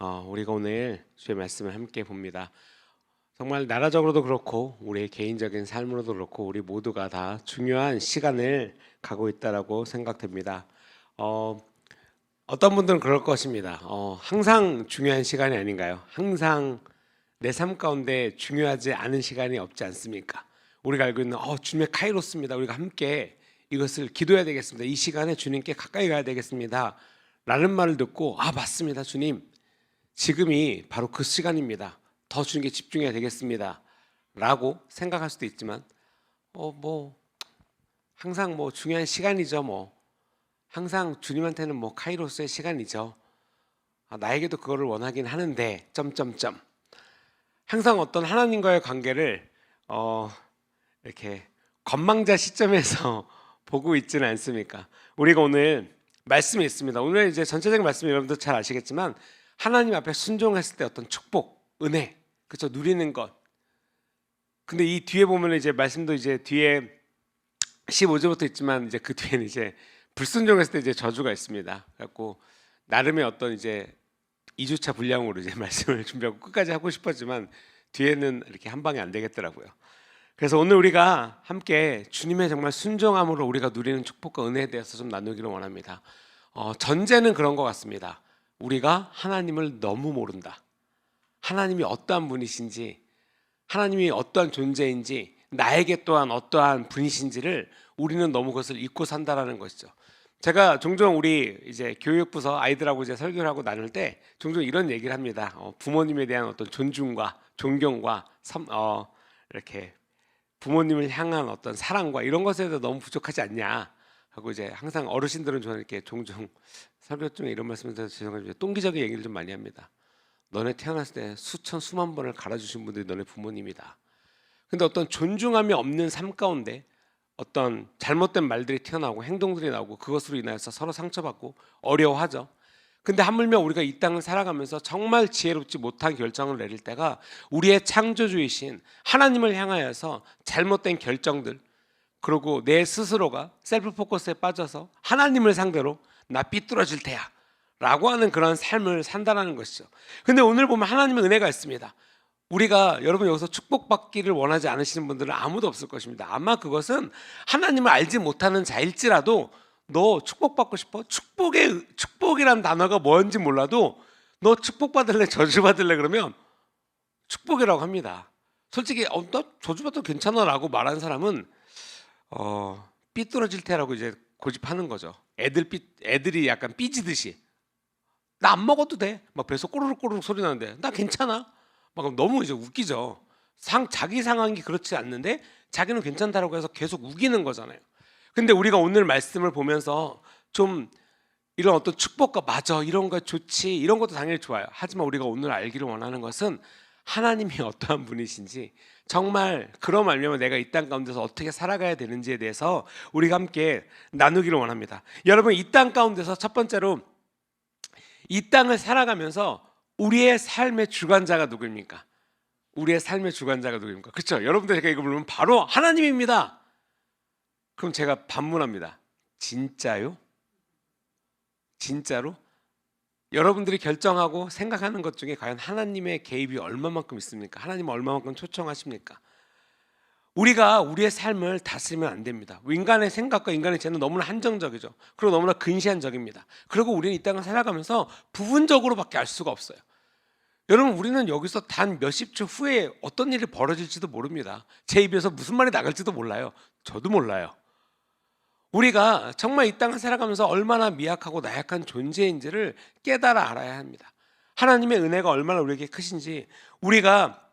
우리가 오늘 주의 말씀을 함께 봅니다. 정말 나라적으로도 그렇고 우리의 개인적인 삶으로도 그렇고 우리 모두가 다 중요한 시간을 가고 있다라고 생각됩니다. 어떤 분들은 그럴 것입니다. 항상 중요한 시간이 아닌가요? 항상 내 삶 가운데 중요하지 않은 시간이 없지 않습니까? 우리가 알고 있는 주님의 카이로스입니다. 우리가 함께 이것을 기도해야 되겠습니다. 이 시간에 주님께 가까이 가야 되겠습니다. 라는 말을 듣고 맞습니다. 주님. 지금이 바로 그 시간입니다. 더 주님께 집중해야 되겠습니다. 라고 생각할 수도 있지만 항상 중요한 시간이죠. 항상 주님한테는 카이로스의 시간이죠. 나에게도 그거를 원하긴 하는데 점점점 항상 어떤 하나님과의 관계를 이렇게 건망자 시점에서 보고 있지는 않습니까? 우리가 오늘 말씀이 있습니다. 오늘 이제 전체적인 말씀 여러분도 잘 아시겠지만 하나님 앞에 순종했을 때 어떤 축복, 은혜, 그렇죠? 누리는 것. 근데 이 뒤에 보면 이제 말씀도 이제 뒤에 15절부터 있지만 이제 그 뒤에는 이제 불순종했을 때 이제 저주가 있습니다. 그래갖고 나름의 어떤 이제 2주차 분량으로 이제 말씀을 준비하고 끝까지 하고 싶었지만 뒤에는 이렇게 한 방에 안 되겠더라고요. 그래서 오늘 우리가 함께 주님의 정말 순종함으로 우리가 누리는 축복과 은혜에 대해서 좀 나누기를 원합니다. 전제는 그런 것 같습니다. 우리가 하나님을 너무 모른다. 하나님이 어떠한 분이신지, 하나님이 어떠한 존재인지, 나에게 또한 어떠한 분이신지를 우리는 너무 그것을 잊고 산다라는 것이죠. 제가 종종 우리 이제 교육부서 아이들하고 이제 설교를 하고 나눌 때 종종 이런 얘기를 합니다. 부모님에 대한 어떤 존중과 존경과 이렇게 부모님을 향한 어떤 사랑과 이런 것에 대해서 너무 부족하지 않냐 하고 이제 항상 어르신들은 저는 이렇게 종종 설교 중에 이런 말씀을 드려서 죄송합니다. 똥기적인 얘기를 좀 많이 합니다. 너네 태어났을 때 수천 수만 번을 갈아주신 분들이 너네 부모님이다. 근데 어떤 존중함이 없는 삶 가운데 어떤 잘못된 말들이 튀어나오고 행동들이 나오고 그것으로 인하여서 서로 상처받고 어려워하죠. 근데 하물며 우리가 이 땅을 살아가면서 정말 지혜롭지 못한 결정을 내릴 때가 우리의 창조주이신 하나님을 향하여서 잘못된 결정들, 그리고 내 스스로가 셀프 포커스에 빠져서 하나님을 상대로 나 삐뚤어질 테야 라고 하는 그런 삶을 산다는 것이죠. 근데 오늘 보면 하나님의 은혜가 있습니다. 우리가 여러분 여기서 축복받기를 원하지 않으시는 분들은 아무도 없을 것입니다. 아마 그것은 하나님을 알지 못하는 자일지라도 너 축복받고 싶어? 축복이란 단어가 뭔지 몰라도 너 축복받을래 저주받을래 그러면 축복이라고 합니다. 솔직히 나 저주받아도 괜찮아 라고 말하는 사람은 삐뚤어질 테라고 이제 고집하는 거죠. 애들이 약간 삐지듯이 나 안 먹어도 돼. 막 배에서 꼬르륵 소리 나는데 나 괜찮아. 막 너무 이제 웃기죠. 자기 상황이 그렇지 않는데 자기는 괜찮다라고 해서 계속 우기는 거잖아요. 근데 우리가 오늘 말씀을 보면서 좀 이런 어떤 축복과 맞아 이런 거 좋지 이런 것도 당연히 좋아요. 하지만 우리가 오늘 알기를 원하는 것은 하나님이 어떠한 분이신지 정말 그런 말미암아 내가 이 땅 가운데서 어떻게 살아가야 되는지에 대해서 우리가 함께 나누기를 원합니다. 여러분 이 땅 가운데서 첫 번째로 이 땅을 살아가면서 우리의 삶의 주관자가 누구입니까? 우리의 삶의 주관자가 누구입니까? 그렇죠? 여러분들 제가 이거 부르면 바로 하나님입니다. 그럼 제가 반문합니다. 진짜요? 진짜로? 여러분들이 결정하고 생각하는 것 중에 과연 하나님의 개입이 얼마만큼 있습니까? 하나님은 얼마만큼 초청하십니까? 우리가 우리의 삶을 다스리면 안 됩니다. 인간의 생각과 인간의 죄는 너무나 한정적이죠. 그리고 너무나 근시안적입니다. 그리고 우리는 이 땅을 살아가면서 부분적으로밖에 알 수가 없어요. 여러분 우리는 여기서 단 몇십 초 후에 어떤 일이 벌어질지도 모릅니다. 제 입에서 무슨 말이 나갈지도 몰라요. 저도 몰라요. 우리가 정말 이 땅을 살아가면서 얼마나 미약하고 나약한 존재인지를 깨달아 알아야 합니다. 하나님의 은혜가 얼마나 우리에게 크신지 우리가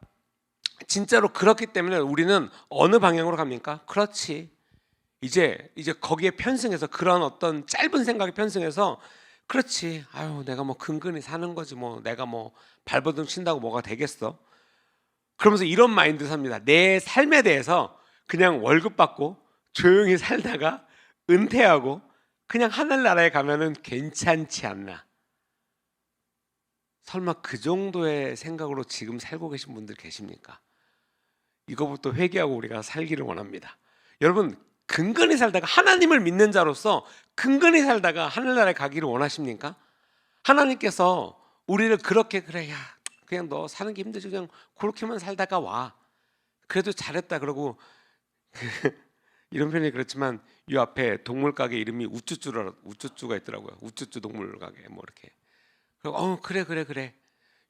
진짜로 그렇기 때문에 우리는 어느 방향으로 갑니까? 그렇지. 이제 거기에 편승해서 그런 어떤 짧은 생각에 편승해서 그렇지. 내가 근근히 사는 거지 내가 발버둥 친다고 뭐가 되겠어? 그러면서 이런 마인드 삽니다. 내 삶에 대해서 그냥 월급 받고 조용히 살다가 은퇴하고 그냥 하늘나라에 가면은 괜찮지 않나? 설마 그 정도의 생각으로 지금 살고 계신 분들 계십니까? 이거부터 회개하고 우리가 살기를 원합니다. 여러분 근근히 살다가 하나님을 믿는 자로서 근근히 살다가 하늘나라에 가기를 원하십니까? 하나님께서 우리를 그렇게 그래 야 그냥 너 사는 게 힘들지 그냥 그렇게만 살다가 와. 그래도 잘했다 그러고 이런 표현이 그렇지만 이 앞에 동물 가게 이름이 우쭈쭈가 있더라고요. 우쭈쭈 동물 가게 뭐 이렇게. 그리고 그래.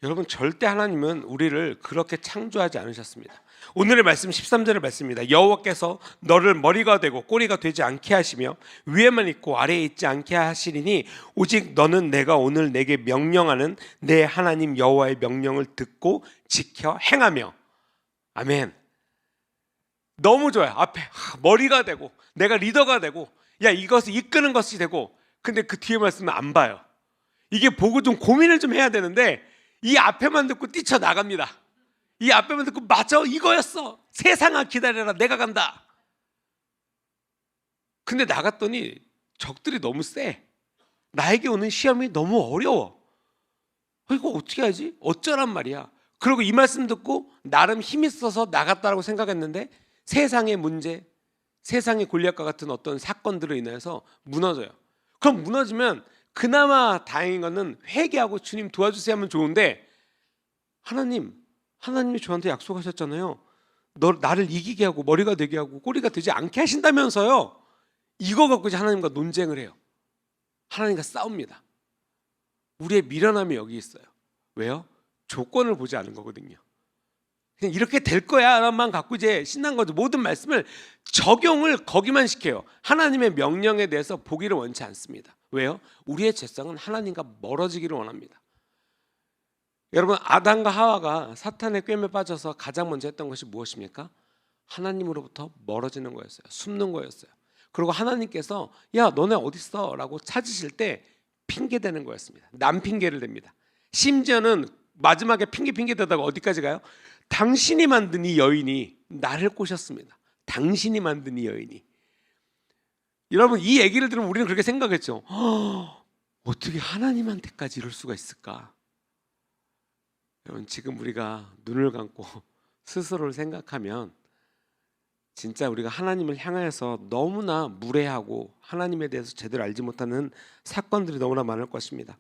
여러분 절대 하나님은 우리를 그렇게 창조하지 않으셨습니다. 오늘의 말씀 13절의 말씀입니다. 여호와께서 너를 머리가 되고 꼬리가 되지 않게 하시며 위에만 있고 아래에 있지 않게 하시리니 오직 너는 내가 오늘 내게 명령하는 내 하나님 여호와의 명령을 듣고 지켜 행하며. 아멘. 너무 좋아요. 앞에 머리가 되고 내가 리더가 되고 야 이것을 이끄는 것이 되고, 근데 그 뒤에 말씀은 안 봐요. 이게 보고 좀 고민을 좀 해야 되는데 이 앞에만 듣고 뛰쳐나갑니다. 이 앞에만 듣고 맞아 이거였어 세상아 기다려라 내가 간다. 근데 나갔더니 적들이 너무 세. 나에게 오는 시험이 너무 어려워. 이거 어떻게 하지? 어쩌란 말이야. 그리고 이 말씀 듣고 나름 힘이 있어서 나갔다라고 생각했는데 세상의 문제, 세상의 골리앗과 같은 어떤 사건들로 인해서 무너져요. 그럼 무너지면 그나마 다행인 거는 회개하고 주님 도와주세요 하면 좋은데, 하나님이 저한테 약속하셨잖아요. 나를 이기게 하고 머리가 되게 하고 꼬리가 되지 않게 하신다면서요. 이거 갖고 이제 하나님과 논쟁을 해요. 하나님과 싸웁니다. 우리의 미련함이 여기 있어요. 왜요? 조건을 보지 않은 거거든요. 그냥 이렇게 될 거야만 갖고 이제 신난 거죠. 모든 말씀을 적용을 거기만 시켜요. 하나님의 명령에 대해서 보기를 원치 않습니다. 왜요? 우리의 죄성은 하나님과 멀어지기를 원합니다. 여러분, 아담과 하와가 사탄의 꿰매 빠져서 가장 먼저 했던 것이 무엇입니까? 하나님으로부터 멀어지는 거였어요. 숨는 거였어요. 그리고 하나님께서 야 너네 어딨어? 라고 찾으실 때 핑계대는 거였습니다. 남 핑계를 댑니다. 심지어는 마지막에 핑계 대다가 어디까지 가요? 당신이 만든 이 여인이 나를 꼬셨습니다. 당신이 만든 이 여인이. 여러분, 이 얘기를 들으면 우리는 그렇게 생각했죠. 어떻게 하나님한테까지 이럴 수가 있을까? 여러분, 지금 우리가 눈을 감고 스스로를 생각하면 진짜 우리가 하나님을 향해서 너무나 무례하고 하나님에 대해서 제대로 알지 못하는 사건들이 너무나 많을 것입니다.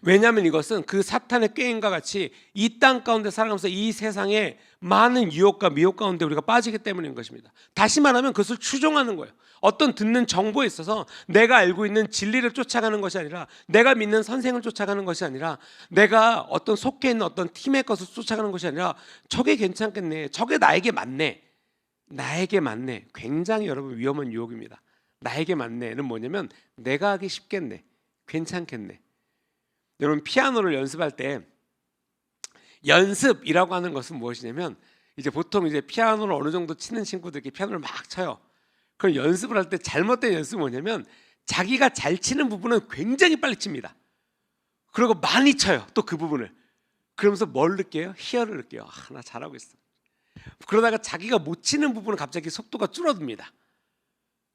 왜냐하면 이것은 그 사탄의 꾀임과 같이 이 땅 가운데 살아가면서 이 세상에 많은 유혹과 미혹 가운데 우리가 빠지기 때문인 것입니다. 다시 말하면 그것을 추종하는 거예요. 어떤 듣는 정보에 있어서 내가 알고 있는 진리를 쫓아가는 것이 아니라, 내가 믿는 선생을 쫓아가는 것이 아니라, 내가 어떤 속해 있는 어떤 팀의 것을 쫓아가는 것이 아니라, 저게 괜찮겠네, 저게 나에게 맞네, 굉장히 여러분 위험한 유혹입니다. 나에게 맞네는 뭐냐면 내가 하기 쉽겠네, 괜찮겠네. 여러분, 피아노를 연습할 때 연습이라고 하는 것은 무엇이냐면, 이제 보통 이제 피아노를 어느 정도 치는 친구들이 피아노를 막 쳐요. 그럼 연습을 할 때 잘못된 연습은 뭐냐면 자기가 잘 치는 부분은 굉장히 빨리 칩니다. 그리고 많이 쳐요. 또 그 부분을. 그러면서 뭘 느껴요? 희열을 느껴요. 나 잘하고 있어. 그러다가 자기가 못 치는 부분은 갑자기 속도가 줄어듭니다.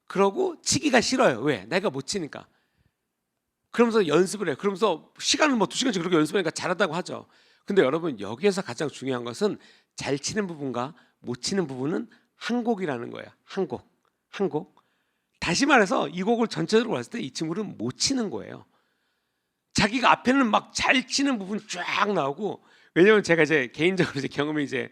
그러고 치기가 싫어요. 왜? 내가 못 치니까. 그러면서 연습을 해요. 그러면서 시간을 2시간씩 그렇게 연습하니까 잘한다고 하죠. 근데 여러분, 여기에서 가장 중요한 것은 잘 치는 부분과 못 치는 부분은 한 곡이라는 거예요. 한 곡. 다시 말해서 이 곡을 전체적으로 봤을 때 이 친구는 못 치는 거예요. 자기가 앞에는 막 잘 치는 부분 쫙 나오고, 왜냐면 제가 이제 개인적으로 이제 경험이 이제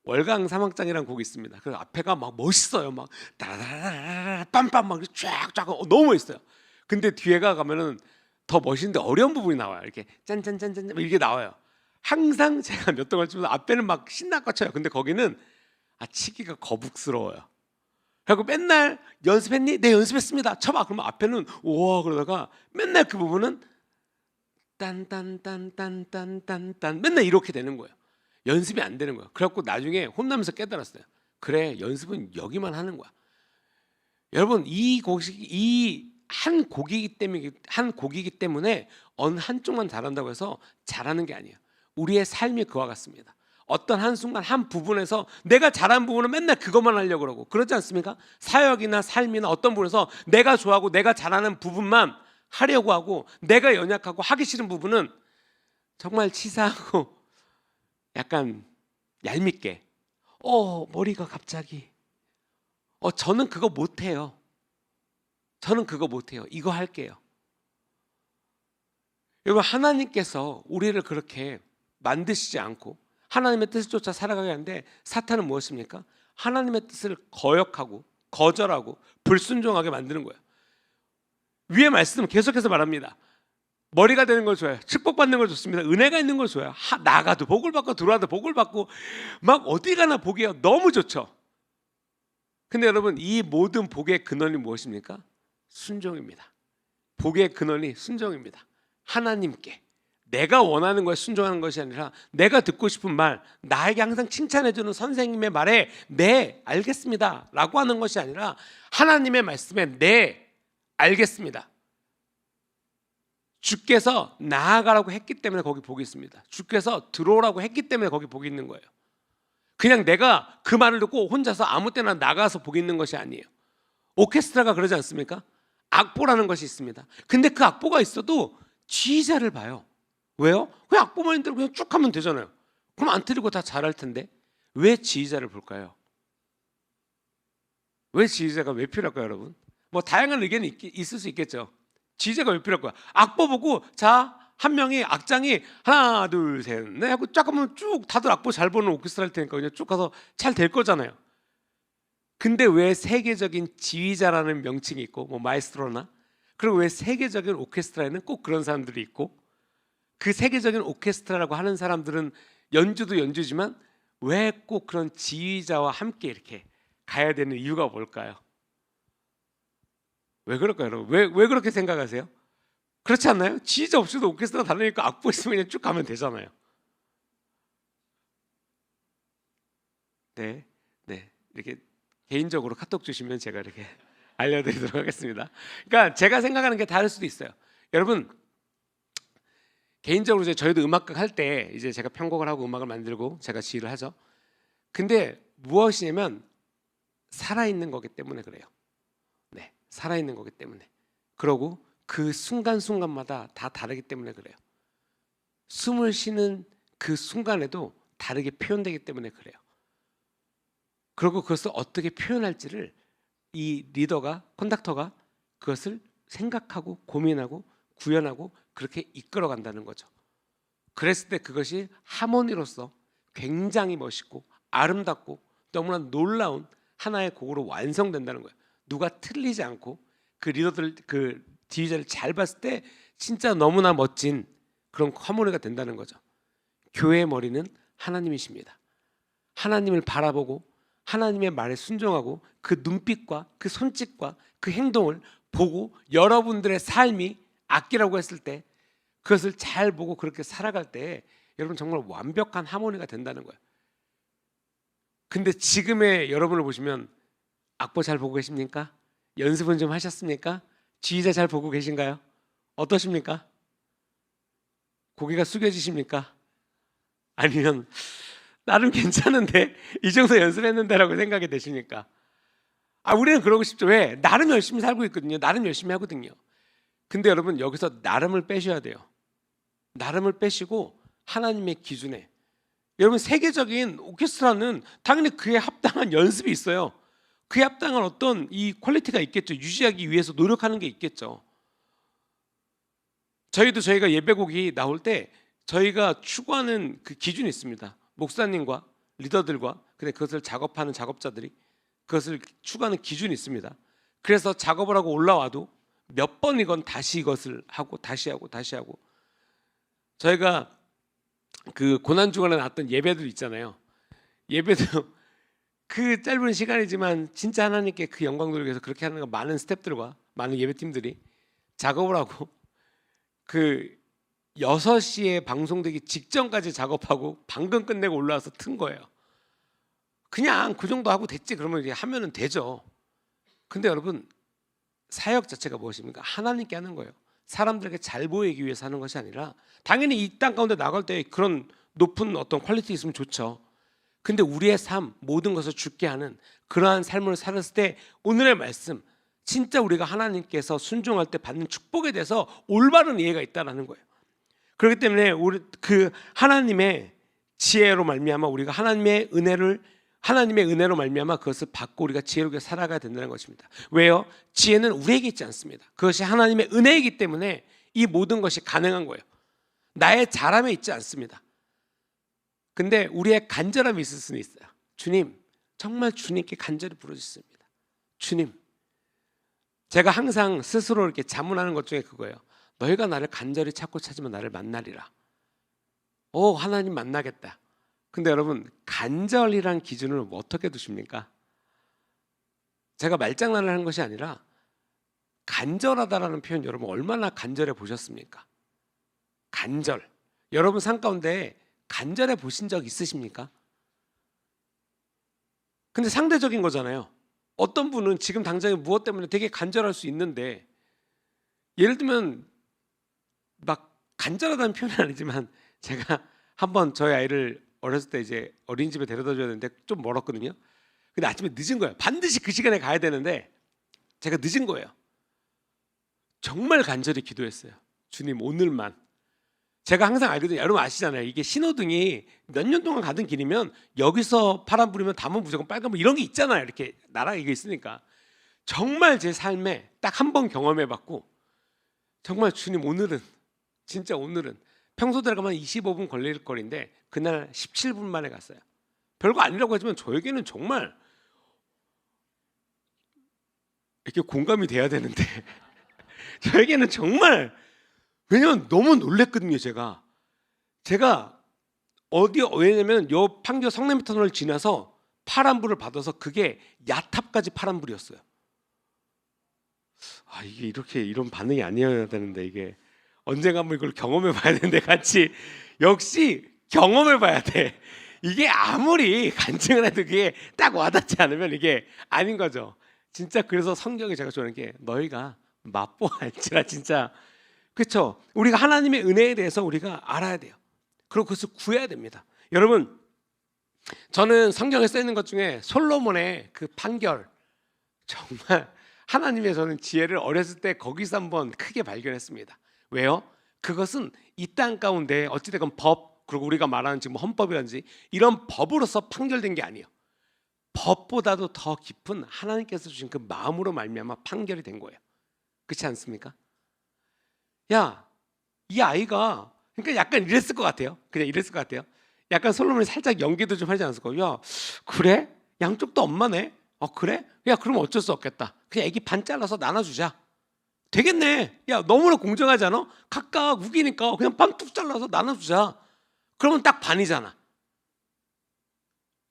월강 사막장이라는 곡이 있습니다. 그 앞에가 막 멋있어요. 막 따라라라라 빰빰 막 쫙쫙 너무 멋있어요. 근데 뒤에가 가면은 더 멋있는데 어려운 부분이 나와요. 이렇게 짠짠짠짠 이게 나와요. 항상 제가 몇 동안 치면서 앞에는 막 신나고 쳐요. 근데 거기는 치기가 거북스러워요. 그리고 맨날 연습했니? 네, 연습했습니다. 쳐봐. 그러면 앞에는 우와 그러다가 맨날 그 부분은 딴딴딴딴딴딴딴 맨날 이렇게 되는 거예요. 연습이 안 되는 거예요. 그래갖고 나중에 혼나면서 깨달았어요. 그래, 연습은 여기만 하는 거야. 여러분, 이 한 곡이기 때문에 어느 한쪽만 잘한다고 해서 잘하는 게 아니에요. 우리의 삶이 그와 같습니다. 어떤 한순간 한 부분에서 내가 잘한 부분은 맨날 그것만 하려고 그러고, 그렇지 않습니까? 사역이나 삶이나 어떤 부분에서 내가 좋아하고 내가 잘하는 부분만 하려고 하고, 내가 연약하고 하기 싫은 부분은 정말 치사하고 약간 얄밉게 머리가 갑자기 저는 그거 못해요. 이거 할게요. 여러분, 하나님께서 우리를 그렇게 만드시지 않고 하나님의 뜻을 쫓아 살아가게 하는데, 사탄은 무엇입니까? 하나님의 뜻을 거역하고 거절하고 불순종하게 만드는 거예요. 위의 말씀은 계속해서 말합니다. 머리가 되는 걸 좋아해요. 축복받는 걸 좋습니다. 은혜가 있는 걸 좋아해요. 나가도 복을 받고 들어와도 복을 받고 막 어디 가나 복이에요. 너무 좋죠. 근데 여러분, 이 모든 복의 근원이 무엇입니까? 순종입니다. 복의 근원이 순종입니다. 하나님께 내가 원하는 것에 순종하는 것이 아니라, 내가 듣고 싶은 말, 나에게 항상 칭찬해주는 선생님의 말에 네, 알겠습니다 라고 하는 것이 아니라, 하나님의 말씀에 네, 알겠습니다. 주께서 나아가라고 했기 때문에 거기 복이 있습니다. 주께서 들어오라고 했기 때문에 거기 복이 있는 거예요. 그냥 내가 그 말을 듣고 혼자서 아무 때나 나가서 복이 있는 것이 아니에요. 오케스트라가 그러지 않습니까? 악보라는 것이 있습니다. 근데 그 악보가 있어도 지휘자를 봐요. 왜요? 그냥 악보만 있는 대로 그냥 쭉 하면 되잖아요. 그럼 안 틀리고 다 잘할 텐데 왜 지휘자를 볼까요? 왜 지휘자가 왜 필요할까요, 여러분? 뭐 다양한 의견이 있을 수 있겠죠. 지휘자가 왜 필요할까요? 악보 보고 자, 한 명이 악장이 하나 둘 셋 넷 하고 쫙 하면 쭉 다들 악보 잘 보는 오케스트라 할 테니까 그냥 쭉 가서 잘 될 거잖아요. 근데 왜 세계적인 지휘자라는 명칭이 있고, 뭐 마에스트로나, 그리고 왜 세계적인 오케스트라에는 꼭 그런 사람들이 있고, 그 세계적인 오케스트라라고 하는 사람들은 연주도 연주지만 왜 꼭 그런 지휘자와 함께 이렇게 가야 되는 이유가 뭘까요? 왜 그럴까요, 여러분? 왜 그렇게 생각하세요? 그렇지 않나요? 지휘자 없이도 오케스트라 다르니까 악보 있으면 그냥 쭉 가면 되잖아요. 네, 이렇게 개인적으로 카톡 주시면 제가 이렇게 알려드리도록 하겠습니다. 그러니까 제가 생각하는 게 다를 수도 있어요. 여러분, 개인적으로 저희도 음악극 할 때 이제 제가 편곡을 하고 음악을 만들고 제가 지휘를 하죠. 근데 무엇이냐면 살아있는 거기 때문에 그래요. 네, 살아있는 거기 때문에. 그러고 그 순간순간마다 다 다르기 때문에 그래요. 숨을 쉬는 그 순간에도 다르게 표현되기 때문에 그래요. 그리고 그것을 어떻게 표현할지를 이 리더가, 콘덕터가 그것을 생각하고 고민하고 구현하고 그렇게 이끌어 간다는 거죠. 그랬을 때 그것이 하모니로서 굉장히 멋있고 아름답고 너무나 놀라운 하나의 곡으로 완성된다는 거예요. 누가 틀리지 않고 그 리더들, 그 지휘자를 잘 봤을 때 진짜 너무나 멋진 그런 하모니가 된다는 거죠. 교회의 머리는 하나님이십니다. 하나님을 바라보고 하나님의 말에 순종하고 그 눈빛과 그 손짓과 그 행동을 보고 여러분들의 삶이 악기라고 했을 때 그것을 잘 보고 그렇게 살아갈 때 여러분 정말 완벽한 하모니가 된다는 거예요. 근데 지금의 여러분을 보시면 악보 잘 보고 계십니까? 연습은 좀 하셨습니까? 지휘자 잘 보고 계신가요? 어떠십니까? 고개가 숙여지십니까? 아니면 나름 괜찮은데 이 정도 연습했는데라고 생각이 되십니까? 우리는 그러고 싶죠. 왜? 나름 열심히 살고 있거든요. 나름 열심히 하거든요. 근데 여러분, 여기서 나름을 빼셔야 돼요. 나름을 빼시고 하나님의 기준에, 여러분 세계적인 오케스트라는 당연히 그에 합당한 연습이 있어요. 그에 합당한 어떤 이 퀄리티가 있겠죠. 유지하기 위해서 노력하는 게 있겠죠. 저희가 예배곡이 나올 때 저희가 추구하는 그 기준이 있습니다. 목사님과 리더들과 근데 그것을 작업하는 작업자들이 그것을 추구하는 기준이 있습니다. 그래서 작업을 하고 올라와도 몇 번이건 다시 이것을 하고 다시 하고 다시 하고, 저희가 그 고난주간에 나왔던 예배들 있잖아요. 예배도 그 짧은 시간이지만 진짜 하나님께 그 영광 돌리기 위해서 그렇게 하는 거, 많은 스태프들과 많은 예배팀들이 작업을 하고 그 6시에 방송되기 직전까지 작업하고 방금 끝내고 올라와서 튼 거예요. 그냥 그 정도 하고 됐지 그러면 이제 하면은 되죠. 근데 여러분, 사역 자체가 무엇입니까? 하나님께 하는 거예요. 사람들에게 잘 보이기 위해서 하는 것이 아니라, 당연히 이 땅 가운데 나갈 때 그런 높은 어떤 퀄리티 있으면 좋죠. 근데 우리의 삶, 모든 것을 주께 하는 그러한 삶을 살았을 때 오늘의 말씀, 진짜 우리가 하나님께서 순종할 때 받는 축복에 대해서 올바른 이해가 있다는 거예요. 그렇기 때문에 우리 그 하나님의 지혜로 말미암아 우리가 하나님의 은혜로 말미암아 그것을 받고 우리가 지혜롭게 살아가야 된다는 것입니다. 왜요? 지혜는 우리에게 있지 않습니다. 그것이 하나님의 은혜이기 때문에 이 모든 것이 가능한 거예요. 나의 잘함에 있지 않습니다. 근데 우리의 간절함이 있을 수는 있어요. 주님, 정말 주님께 간절히 부르짖습니다. 주님, 제가 항상 스스로 이렇게 자문하는 것 중에 그거예요. 너희가 나를 간절히 찾고 찾으면 나를 만나리라. 오, 하나님 만나겠다. 근데 여러분, 간절이란 기준을 어떻게 두십니까? 제가 말장난을 하는 것이 아니라 간절하다라는 표현, 여러분 얼마나 간절해 보셨습니까? 간절. 여러분 삶 가운데 간절해 보신 적 있으십니까? 근데 상대적인 거잖아요. 어떤 분은 지금 당장에 무엇 때문에 되게 간절할 수 있는데, 예를 들면 막 간절하다는 표현은 아니지만, 제가 한번 저희 아이를 어렸을 때 이제 어린이집에 데려다 줘야 되는데 좀 멀었거든요. 근데 아침에 늦은 거예요. 반드시 그 시간에 가야 되는데 제가 늦은 거예요. 정말 간절히 기도했어요. 주님, 오늘만. 제가 항상 알거든요. 여러분 아시잖아요. 이게 신호등이 몇 년 동안 가던 길이면 여기서 파란불이면 다음은 무조건 빨간불, 이런 게 있잖아요. 이렇게 나라가 이게 있으니까. 정말 제 삶에 딱 한 번 경험해봤고, 정말 주님, 오늘은, 진짜 오늘은, 평소 들어가면 25분 걸릴 거리인데 그날 17분 만에 갔어요. 별거 아니라고 하지만 저에게는 정말 이렇게 공감이 돼야 되는데 저에게는 정말, 왜냐면 너무 놀랬거든요. 제가 왜냐면 요 판교 성남터널을 지나서 파란불을 받아서 그게 야탑까지 파란불이었어요. 아, 이게 이렇게 이런 반응이 아니어야 되는데, 이게 언젠가 한번 이걸 경험해 봐야 되는데, 같이 역시 경험해 봐야 돼. 이게 아무리 간증을 해도 그게 딱 와닿지 않으면 이게 아닌 거죠. 진짜 그래서 성경이 제가 좋아하는 게, 너희가 맛보할지라. 진짜 그렇죠. 우리가 하나님의 은혜에 대해서 우리가 알아야 돼요. 그리고 그것을 구해야 됩니다. 여러분, 저는 성경에 써 있는 것 중에 솔로몬의 그 판결, 정말 하나님의 저는 지혜를 어렸을 때 거기서 한번 크게 발견했습니다. 왜요? 그것은 이 땅 가운데 어찌됐건 법, 그리고 우리가 말하는 지금 헌법이라든지 이런 법으로서 판결된 게 아니에요. 법보다도 더 깊은 하나님께서 주신 그 마음으로 말미암아 판결이 된 거예요. 그렇지 않습니까? 야, 이 아이가, 그러니까 약간 이랬을 것 같아요. 그냥 이랬을 것 같아요. 약간 솔로몬이 살짝 연기도 좀 하지 않았을까? 야, 그래? 양쪽도 엄마네. 그래? 야, 그럼 어쩔 수 없겠다. 그냥 애기 반 잘라서 나눠주자. 되겠네. 야, 너무나 공정하지 않아? 각각 우기니까 그냥 반 뚝 잘라서 나눠주자. 그러면 딱 반이잖아.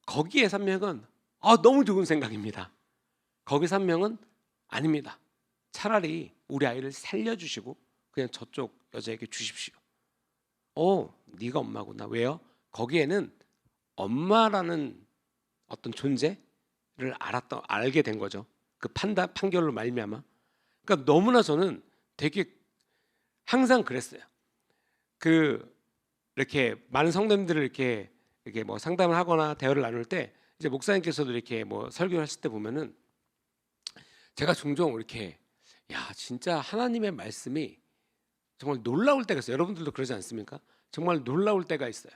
거기에 3명은 너무 좋은 생각입니다. 거기 3명은 아닙니다. 차라리 우리 아이를 살려주시고 그냥 저쪽 여자에게 주십시오. 네가 엄마구나. 왜요? 거기에는 엄마라는 어떤 존재를 알게 된 거죠. 그 판결로 말미암아. 그러니까 너무나 저는 되게 항상 그랬어요. 이렇게 많은 성도님들을 이렇게 뭐 상담을 하거나 대화를 나눌 때, 이제 목사님께서도 이렇게 뭐 설교를 하실 때 보면은 제가 종종 이렇게, 야, 진짜 하나님의 말씀이 정말 놀라울 때가 있어요. 여러분들도 그러지 않습니까? 정말 놀라울 때가 있어요.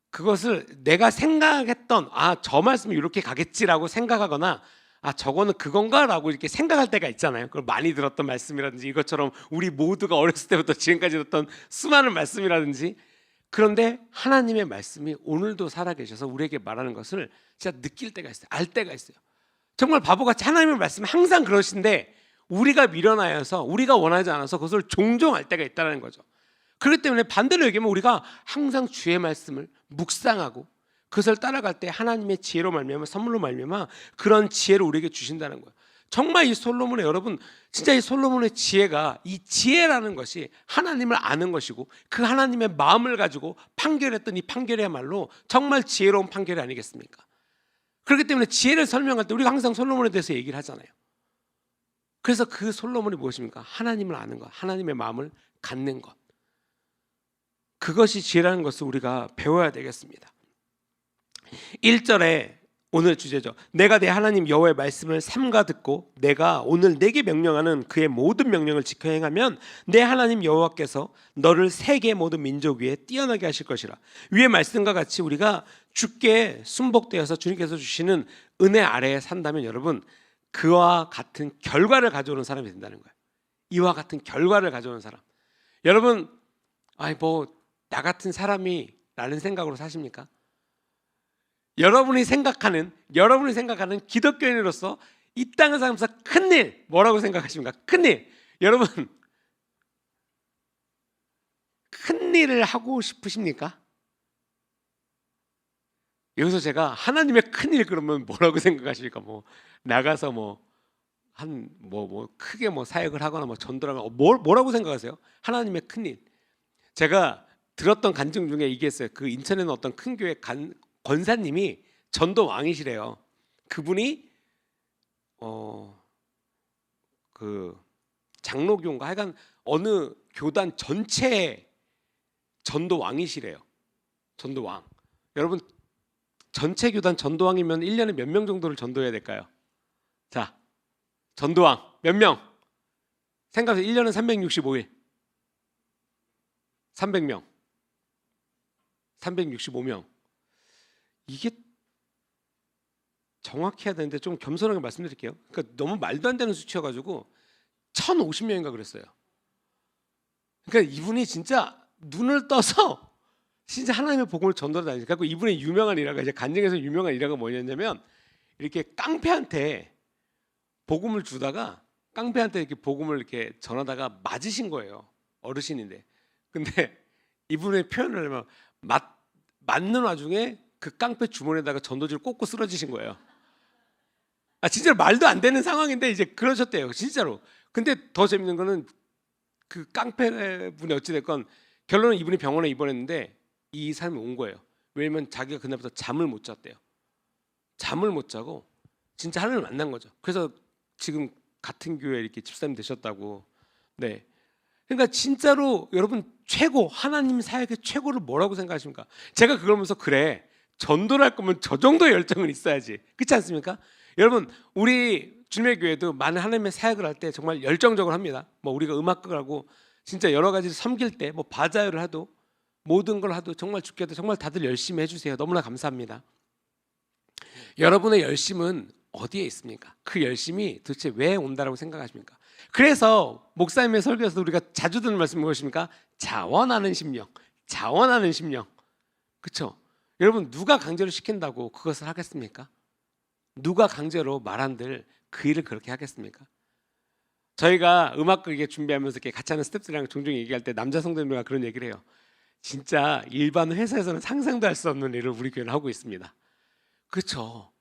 그것을 내가 생각했던, 저 말씀이 이렇게 가겠지라고 생각하거나, 저거는 그건가라고 이렇게 생각할 때가 있잖아요. 그걸 많이 들었던 말씀이라든지, 이것처럼 우리 모두가 어렸을 때부터 지금까지 듣던 수많은 말씀이라든지. 그런데 하나님의 말씀이 오늘도 살아계셔서 우리에게 말하는 것을 진짜 느낄 때가 있어요. 알 때가 있어요. 정말 바보같이 하나님의 말씀이 항상 그러신데 우리가 미련하여서, 우리가 원하지 않아서 그것을 종종 알 때가 있다는 거죠. 그렇기 때문에 반대로 얘기하면 우리가 항상 주의 말씀을 묵상하고 그것을 따라갈 때 하나님의 지혜로 말미암아, 선물로 말미암아 그런 지혜를 우리에게 주신다는 거예요. 정말 이 솔로몬의, 여러분, 진짜 이 솔로몬의 지혜가, 이 지혜라는 것이 하나님을 아는 것이고 그 하나님의 마음을 가지고 판결했던 이 판결이야말로 정말 지혜로운 판결이 아니겠습니까? 그렇기 때문에 지혜를 설명할 때 우리가 항상 솔로몬에 대해서 얘기를 하잖아요. 그래서 그 솔로몬이 무엇입니까? 하나님을 아는 것, 하나님의 마음을 갖는 것. 그것이 지혜라는 것을 우리가 배워야 되겠습니다. 1절에 오늘 주제죠. 내가 내 하나님 여호와의 말씀을 삼가 듣고 내가 오늘 내게 명령하는 그의 모든 명령을 지켜 행하면 내 하나님 여호와께서 너를 세계 모든 민족 위에 뛰어나게 하실 것이라. 위의 말씀과 같이 우리가 주께 순복되어서 주님께서 주시는 은혜 아래에 산다면 여러분, 그와 같은 결과를 가져오는 사람이 된다는 거예요. 이와 같은 결과를 가져오는 사람. 여러분, 아이 뭐 나 같은 사람이 라는 생각으로 사십니까? 여러분이 생각하는 기독교인으로서 이 땅을 살면서 큰일 뭐라고 생각하십니까? 큰일. 여러분 큰일을 하고 싶으십니까? 여기서 제가 하나님의 큰일 그러면 뭐라고 생각하십니까? 뭐 나가서 크게 사역을 하거나 전도를 하거나 뭐라고 생각하세요? 하나님의 큰일. 제가 들었던 간증 중에 이게 있어요. 그 인천에 있는 어떤 큰 교회 권사님이 전도 왕이시래요. 그분이 그 장로교인가 하여간 어느 교단 전체 전도 왕이시래요. 전도 왕. 여러분 전체 교단 전도왕이면 1년에 몇 명 정도를 전도해야 될까요? 자, 전도왕 몇 명? 생각해서 1년은 365일 300명 365명. 이게 정확히 해야 되는데 좀 겸손하게 말씀드릴게요. 그러니까 너무 말도 안 되는 수치여가지고 1050명인가 그랬어요. 그러니까 이분이 진짜 눈을 떠서 진짜 하나님의 복음을 전도를 다니니까 이분의 유명한 일화가 이제 간증에서 유명한 일화가 뭐였냐면 이렇게 깡패한테 복음을 주다가 깡패한테 이렇게 복음을 이렇게 전하다가 맞으신 거예요. 어르신인데. 근데 이분의 표현을 하면 맞는 와중에 그 깡패 주머니에다가 전도지를 꽂고 쓰러지신 거예요. 진짜 말도 안 되는 상황인데 이제 그러셨대요. 진짜로. 근데 더 재밌는 거는 그 깡패 분이 어찌됐건 결론은 이분이 병원에 입원했는데 이 사람이 온 거예요. 왜냐면 자기가 그날부터 잠을 못 잤대요. 잠을 못 자고 진짜 하나님을 만난 거죠. 그래서 지금 같은 교회에 이렇게 집사님 되셨다고. 네. 그러니까 진짜로 여러분 최고 하나님 사역의 최고를 뭐라고 생각하십니까? 제가 그러면서 그래 전도를 할 거면 저 정도의 열정은 있어야지. 그렇지 않습니까? 여러분 우리 주님의 교회도 많은 하나님의 사역을 할 때 정말 열정적으로 합니다. 우리가 음악극을 하고 진짜 여러 가지 섬길 때 바자회를 하도 모든 걸 하도 정말 주께도 정말 다들 열심히 해주세요. 너무나 감사합니다. 여러분의 열심은 어디에 있습니까? 그 열심이 도대체 왜 온다라고 생각하십니까? 그래서 목사님의 설교에서 우리가 자주 듣는 말씀이 무엇입니까? 자원하는 심령, 자원하는 심령. 그렇죠? 여러분 누가 강제로 시킨다고 그것을 하겠습니까? 누가 강제로 말한들 그 일을 그렇게 하겠습니까? 저희가 음악극 준비하면서 이렇게 같이 하는 스태프들이랑 종종 얘기할 때 남자 성도님과 그런 얘기를 해요. 진짜 일반 회사에서는 상상도 할 수 없는 일을 우리 교회는 하고 있습니다. 그렇죠?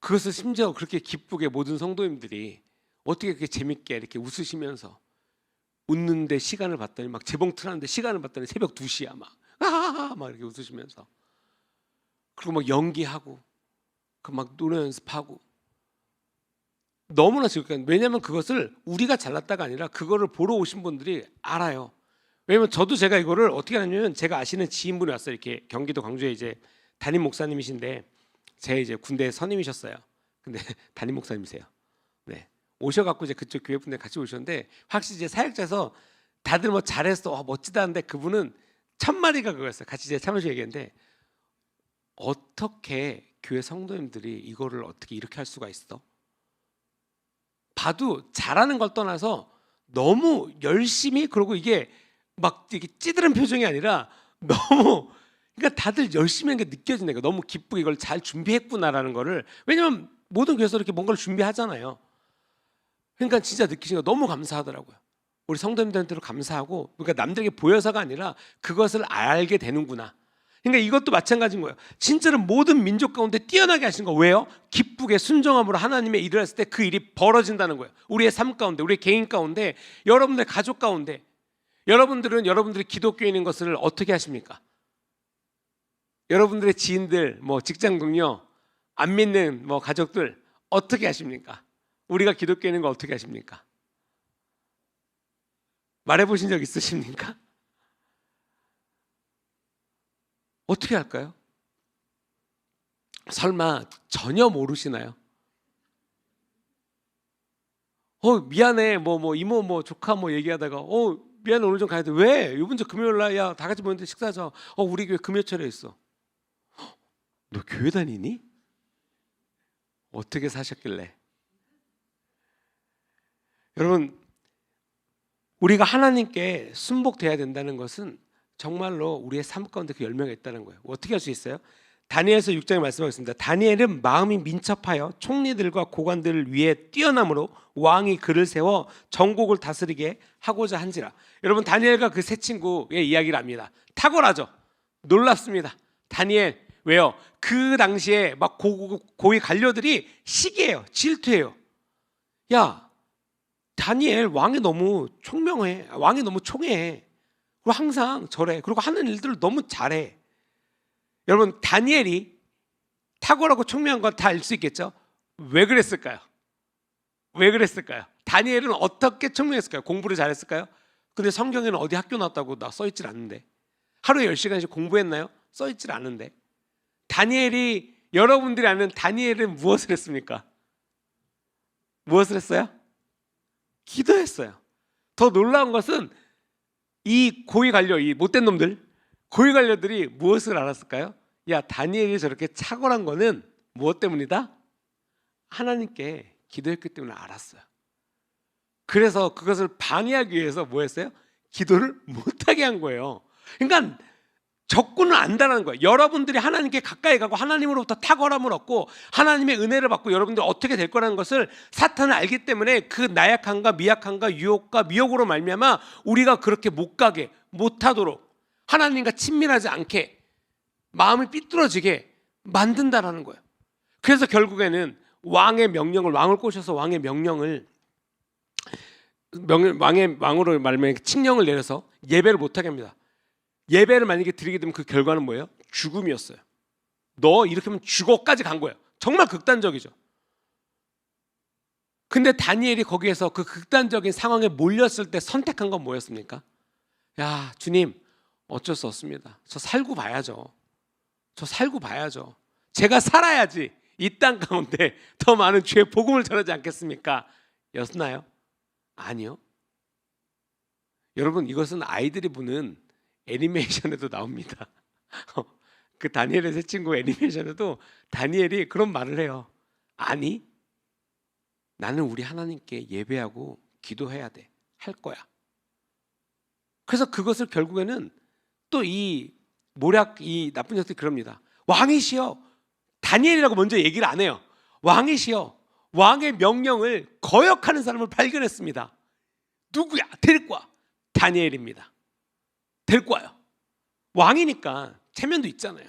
그것을 심지어 그렇게 기쁘게 모든 성도님들이 어떻게 그렇게 재밌게 이렇게 웃으시면서 웃는데 시간을 봤더니 재봉 틀었는데 시간을 봤더니 새벽 2시야 막 이렇게 웃으시면서 그리고 연기하고 노래 연습하고 너무나 즐거워요. 왜냐하면 그것을 우리가 잘났다가 아니라 그거를 보러 오신 분들이 알아요. 왜냐면 저도 제가 이거를 어떻게 하냐면 제가 아시는 지인분이 왔어요. 이렇게 경기도 광주에 이제 담임 목사님이신데 제 이제 군대 선임이셨어요. 근데 담임 목사님이세요. 네. 오셔갖고 이제 그쪽 교회 분들 같이 오셨는데 확실히 이제 사역자에서 다들 잘했어, 멋지다 하는데 그분은 첫 마디가 그거였어요. 같이 이제 참으시고 얘기했는데 어떻게 교회 성도님들이 이거를 어떻게 이렇게 할 수가 있어? 봐도 잘하는 걸 떠나서 너무 열심히 그러고 이게 이렇게 찌들은 표정이 아니라 너무 그러니까 다들 열심히 하는 게 느껴지는 거예요. 너무 기쁘게 이걸 잘 준비했구나라는 거를. 왜냐면 모든 교회에서 이렇게 뭔가를 준비하잖아요. 그러니까 진짜 느끼시는 거 너무 감사하더라고요. 우리 성도님들한테도 감사하고 그러니까 남들에게 보여서가 아니라 그것을 알게 되는구나. 그러니까 이것도 마찬가지인 거예요. 진짜로 모든 민족 가운데 뛰어나게 하신 거 왜요? 기쁘게 순종함으로 하나님의 일을 했을 때 그 일이 벌어진다는 거예요. 우리의 삶 가운데, 우리의 개인 가운데, 여러분의 가족 가운데. 여러분들은 여러분들이 기독교인인 것을 어떻게 하십니까? 여러분들의 지인들, 직장 동료, 안 믿는 가족들 어떻게 하십니까? 우리가 기독교인인 거 어떻게 하십니까? 말해보신 적 있으십니까? 어떻게 할까요? 설마 전혀 모르시나요? 미안해 이모 조카 얘기하다가 미안해 오늘 좀 가야 돼. 왜? 이번 주 금요일 날 야 다 같이 모였는데 식사하자. 우리 교회 금요철에 있어. 너 교회 다니니? 어떻게 사셨길래? 여러분 우리가 하나님께 순복돼야 된다는 것은 정말로 우리의 삶 가운데 그 열매가 있다는 거예요. 어떻게 할 수 있어요? 다니엘서 6장에 말씀하겠습니다. 다니엘은 마음이 민첩하여 총리들과 고관들을 위해 뛰어남으로 왕이 그를 세워 전국을 다스리게 하고자 한지라. 여러분, 다니엘과 그 세 친구의 이야기를 압니다. 탁월하죠. 놀랍습니다. 다니엘, 왜요? 그 당시에 막 고위 관료들이 시기해요. 질투해요. 야, 다니엘 왕이 너무 총명해. 왕이 너무 총애해. 그리고 항상 저래. 그리고 하는 일들을 너무 잘해. 여러분, 다니엘이 탁월하고 총명한 건 다 알 수 있겠죠? 왜 그랬을까요? 왜 그랬을까요? 다니엘은 어떻게 총명했을까요? 공부를 잘했을까요? 근데 성경에는 어디 학교 나왔다고 나 써있질 않는데, 하루에 10시간씩 공부했나요? 써있질 않은데. 다니엘이, 여러분들이 아는 다니엘은 무엇을 했습니까? 무엇을 했어요? 기도했어요. 더 놀라운 것은 이 고위 관료, 이 못된 놈들, 고위 관료들이 무엇을 알았을까요? 야, 다니엘이 저렇게 탁월한 거는 무엇 때문이다? 하나님께 기도했기 때문에 알았어요. 그래서 그것을 방해하기 위해서 뭐 했어요? 기도를 못하게 한 거예요. 그러니까 적군을 안다는 거예요. 여러분들이 하나님께 가까이 가고 하나님으로부터 탁월함을 얻고 하나님의 은혜를 받고 여러분들이 어떻게 될 거라는 것을 사탄은 알기 때문에 그 나약함과 미약함과 유혹과 미혹으로 말미암아 우리가 그렇게 못 가게, 못하도록, 하나님과 친밀하지 않게, 마음이 삐뚤어지게 만든다라는 거예요. 그래서 결국에는 왕의 명령을, 왕을 꼬셔서 왕의 명령을, 왕으로 말하면 칙령을 내려서 예배를 못하게 합니다. 예배를 만약에 드리게 되면 그 결과는 뭐예요? 죽음이었어요. 너 이렇게 하면 죽어까지 간 거예요. 정말 극단적이죠. 근데 다니엘이 거기에서 그 극단적인 상황에 몰렸을 때 선택한 건 뭐였습니까? 야, 주님, 어쩔 수 없습니다. 저 살고 봐야죠. 저 살고 봐야죠. 제가 살아야지 이 땅 가운데 더 많은 주의 복음을 전하지 않겠습니까? 였나요? 아니요. 여러분, 이것은 아이들이 보는 애니메이션에도 나옵니다. 그 다니엘의 세 친구 애니메이션에도 다니엘이 그런 말을 해요. 아니, 나는 우리 하나님께 예배하고 기도해야 돼. 할 거야. 그래서 그것을 결국에는 또 이 모략, 이 나쁜 녀석들이 그럽니다. 왕이시여, 다니엘이라고 먼저 얘기를 안 해요. 왕이시여, 왕의 명령을 거역하는 사람을 발견했습니다. 누구야? 데리고 와. 다니엘입니다. 데리고 와요. 왕이니까 체면도 있잖아요.